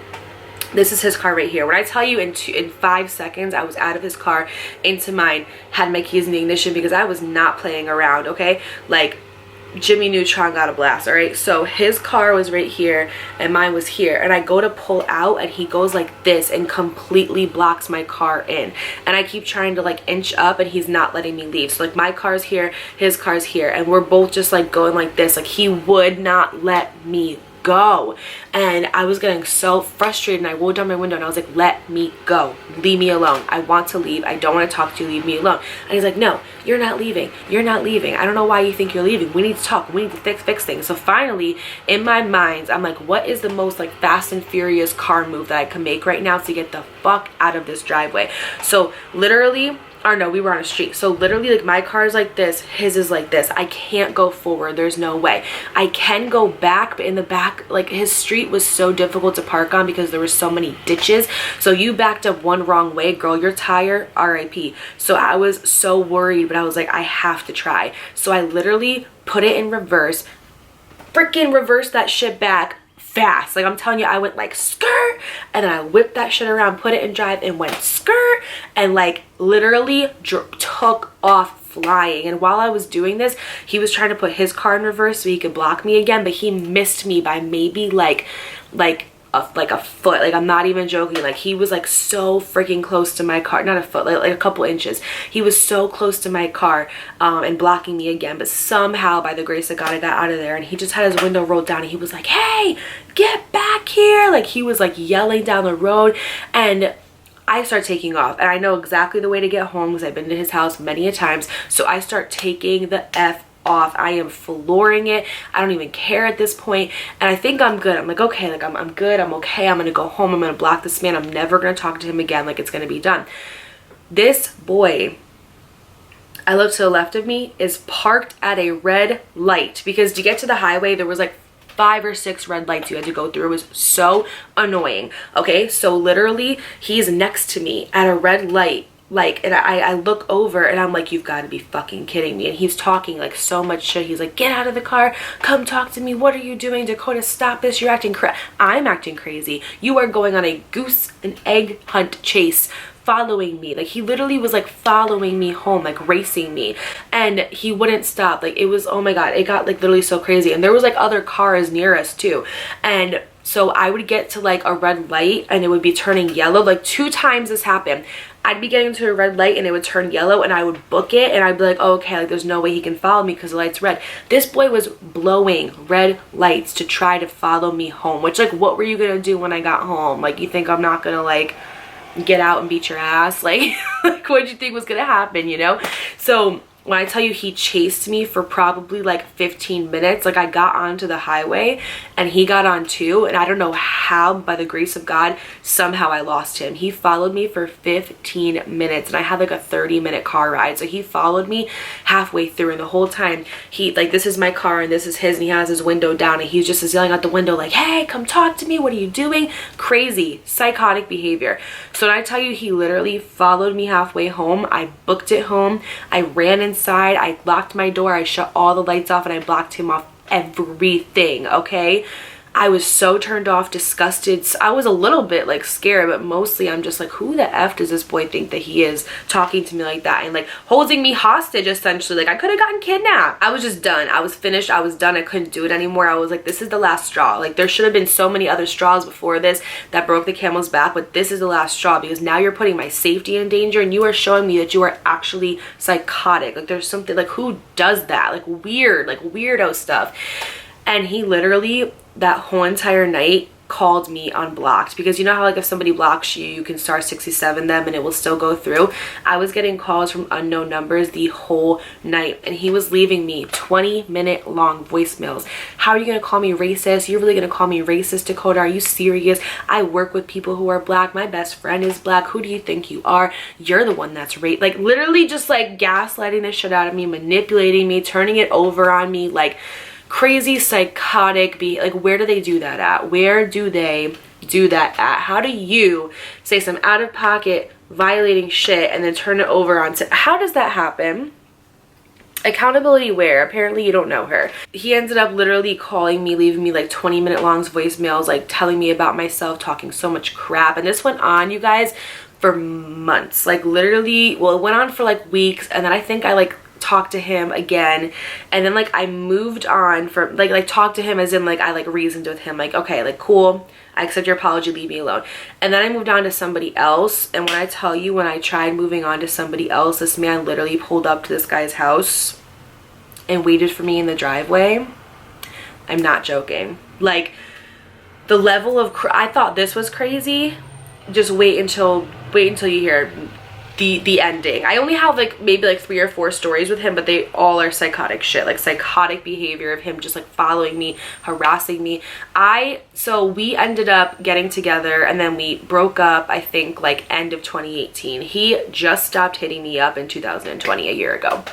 This is his car right here. When I tell you in 5 seconds, I was out of his car into mine, had my keys in the ignition, because I was not playing around, okay? Like, Jimmy Neutron got a blast. All right, so his car was right here and mine was here, and I go to pull out, and he goes like this and completely blocks my car in, and I keep trying to like inch up, and he's not letting me leave. So like, my car's here, his car's here, and we're both just like going like this. Like, he would not let me go, and I was getting so frustrated, and I rolled down my window, and I was like, let me go, leave me alone, I want to leave, I don't want to talk to you, leave me alone. And he's like, no, you're not leaving, you're not leaving, I don't know why you think you're leaving, we need to talk, we need to fix things. So finally, in my mind, I'm like, what is the most like Fast and Furious car move that I can make right now to get the fuck out of this driveway? So literally, or no, we were on a street. So literally, like, my car is like this, his is like this. I can't go forward, there's no way. I can go back, but in the back, like, his street was so difficult to park on because there were so many ditches. So you backed up one wrong way, girl, your tire, RIP. So I was so worried, but I was like, I have to try. So I literally put it in reverse, freaking reversed that shit back fast. Like, I'm telling you, I went like skirt, and then I whipped that shit around, put it in drive, and went skirt, and like literally took off flying. And while I was doing this, he was trying to put his car in reverse so he could block me again, but he missed me by maybe like a foot. Like, I'm not even joking. Like, he was like so freaking close to my car, not a foot, like a couple inches. He was so close to my car and blocking me again, but somehow by the grace of God, I got out of there. And he just had his window rolled down, and he was like, hey, get back here. Like, he was like yelling down the road, and I start taking off, and I know exactly the way to get home because I've been to his house many a times. So I start taking the F off. I am flooring it. I don't even care at this point, and I think I'm good. I'm like, okay, like I'm good, I'm okay, I'm gonna go home, I'm gonna block this man, I'm never gonna talk to him again, like, it's gonna be done. This boy, I look to the left of me, is parked at a red light, because to get to the highway there was like 5 or 6 red lights you had to go through. It was so annoying. Okay, so literally he's next to me at a red light, like, and I look over and I'm like, you've got to be fucking kidding me. And he's talking like so much shit. He's like, get out of the car, come talk to me, what are you doing, Dakota, stop this, you're acting I'm acting crazy. You are going on a goose and egg hunt chase, following me. Like, he literally was like following me home, like racing me, and he wouldn't stop. Like, it was, oh my god, it got like literally so crazy. And there was like other cars near us too, and so I would get to like a red light and it would be turning yellow. Like 2 times this happened. I'd be getting to a red light and it would turn yellow, and I would book it, and I'd be like, oh, okay, like there's no way he can follow me because the light's red. This boy was blowing red lights to try to follow me home, which, like, what were you gonna do when I got home? Like, you think I'm not gonna like get out and beat your ass? Like, like what did you think was gonna happen, you know? So when I tell you he chased me for probably like 15 minutes, like I got onto the highway and he got on too, and I don't know how, by the grace of God, somehow I lost him. He followed me for 15 minutes and I had like a 30-minute car ride. So he followed me halfway through, and the whole time he, like, this is my car and this is his, and he has his window down and he's just yelling out the window like, hey, come talk to me, what are you doing? Crazy, psychotic behavior. So when I tell you he literally followed me halfway home, I booked it home, I ran inside, I locked my door, I shut all the lights off, and I blocked him off everything, okay? I was so turned off, disgusted. I was a little bit like scared, but mostly I'm just like, who the F does this boy think that he is, talking to me like that and like holding me hostage essentially? Like, I could have gotten kidnapped. I was just done. I was finished. I was done. I couldn't do it anymore. I was like, this is the last straw. Like, there should have been so many other straws before this that broke the camel's back, but this is the last straw, because now you're putting my safety in danger and you are showing me that you are actually psychotic. Like, there's something, like, who does that? Like, weird, like weirdo stuff. And he literally, that whole entire night, called me unblocked, because you know how like if somebody blocks you, you can star 67 them and it will still go through. I was getting calls from unknown numbers the whole night, and he was leaving me 20-minute long voicemails. How are you gonna call me racist? You're really gonna call me racist, Dakota? Are you serious? I work with people who are black. My best friend is black. Who do you think you are? You're the one that's right. Like, literally just like gaslighting the shit out of me, manipulating me, turning it over on me, like crazy psychotic like, where do they do that at? Where do they do that at? How do you say some out-of-pocket violating shit and then turn it over on to, how does that happen? Accountability where? Apparently you don't know her. He ended up literally calling me, leaving me like 20-minute long voicemails, like telling me about myself, talking so much crap. And this went on, you guys, for months. Like, literally, well, it went on for like weeks, and then I think I like talked to him again, and then like I moved on from like talked to him as in like I like reasoned with him, like, okay, like cool, I accept your apology, leave me alone. And then I moved on to somebody else, and when I tell you, when I tried moving on to somebody else, this man literally pulled up to this guy's house and waited for me in the driveway. I'm not joking. Like, the level of I thought this was crazy. Just wait until you hear the ending. I only have like maybe like 3 or 4 stories with him, but they all are psychotic shit, like psychotic behavior of him just like following me, harassing me. So we ended up getting together, and then we broke up, I think like end of 2018. He just stopped hitting me up in 2020, a year ago.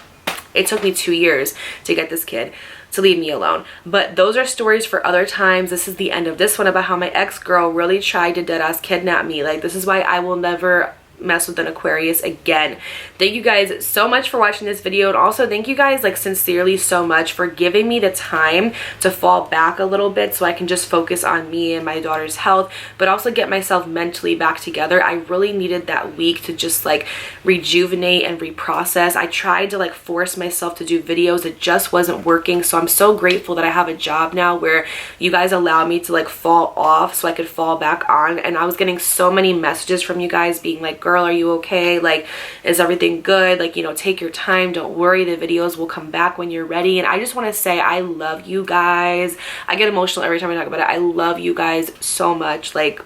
It took me 2 years to get this kid to leave me alone. But those are stories for other times. This is the end of this one, about how my ex-girl really tried to deadass kidnap me. Like, this is why I will never mess with an Aquarius again. Thank you guys so much for watching this video, and also thank you guys like sincerely so much for giving me the time to fall back a little bit so I can just focus on me and my daughter's health, but also get myself mentally back together. I really needed that week to just like rejuvenate and reprocess. I tried to like force myself to do videos, it just wasn't working. So I'm so grateful that I have a job now where you guys allow me to like fall off so I could fall back on. And I was getting so many messages from you guys being like, girl, are you okay? Like, is everything good? Like, you know, take your time, don't worry, the videos will come back when you're ready. And I just want to say I love you guys. I get emotional every time I talk about it. I love you guys so much. Like,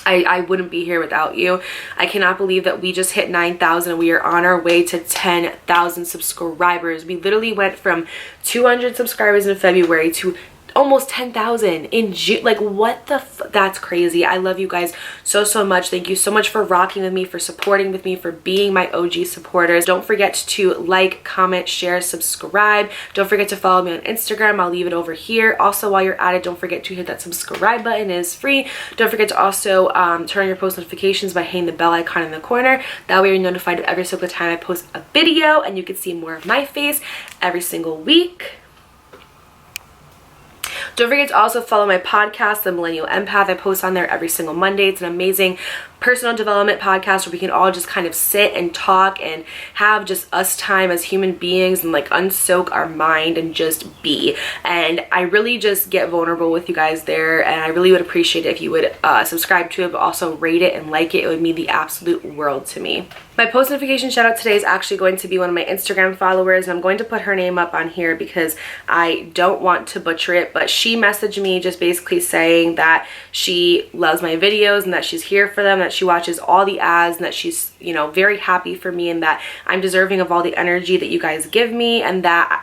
I wouldn't be here without you. I cannot believe that we just hit 9,000 and we are on our way to 10,000 subscribers. We literally went from 200 subscribers in February to almost 10,000 in June. Like, what the that's crazy. I love you guys so, so much. Thank you so much for rocking with me, for supporting with me, for being my OG supporters. Don't forget to like, comment, share, subscribe. Don't forget to follow me on Instagram. I'll leave it over here. Also, while you're at it, don't forget to hit that subscribe button. It is free. Don't forget to also turn on your post notifications by hitting the bell icon in the corner. That way you're notified of every single time I post a video, and you can see more of my face every single week. Don't forget to also follow my podcast, The Millennial Empath. I post on there every single Monday. It's an amazing personal development podcast where we can all just kind of sit and talk and have just us time as human beings and like unsoak our mind and just be. And I really just get vulnerable with you guys there, and I really would appreciate it if you would subscribe to it, but also rate it and like it. It would mean the absolute world to me. My post notification shout out today is actually going to be one of my Instagram followers, and I'm going to put her name up on here because I don't want to butcher it, but she messaged me just basically saying that she loves my videos and that she's here for them, that she watches all the ads, and that she's, you know, very happy for me, and that I'm deserving of all the energy that you guys give me, and that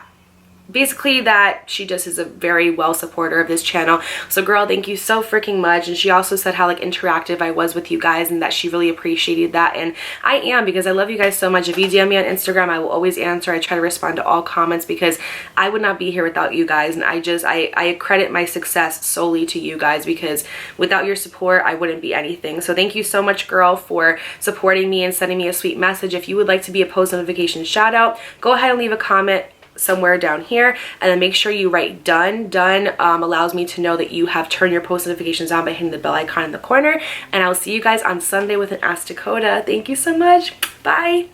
basically that she just is a very well supporter of this channel. So girl, thank you so freaking much. And she also said how like interactive I was with you guys and that she really appreciated that, and I am, because I love you guys so much. If you DM me on Instagram, I will always answer. I try to respond to all comments because I would not be here without you guys, and I credit my success solely to you guys, because without your support I wouldn't be anything. So thank you so much, girl, for supporting me and sending me a sweet message. If you would like to be a post notification shout out, go ahead and leave a comment somewhere down here, and then make sure you write done. Allows me to know that you have turned your post notifications on by hitting the bell icon in the corner. And I'll see you guys on Sunday with an Ask Dakota. Thank you so much. Bye.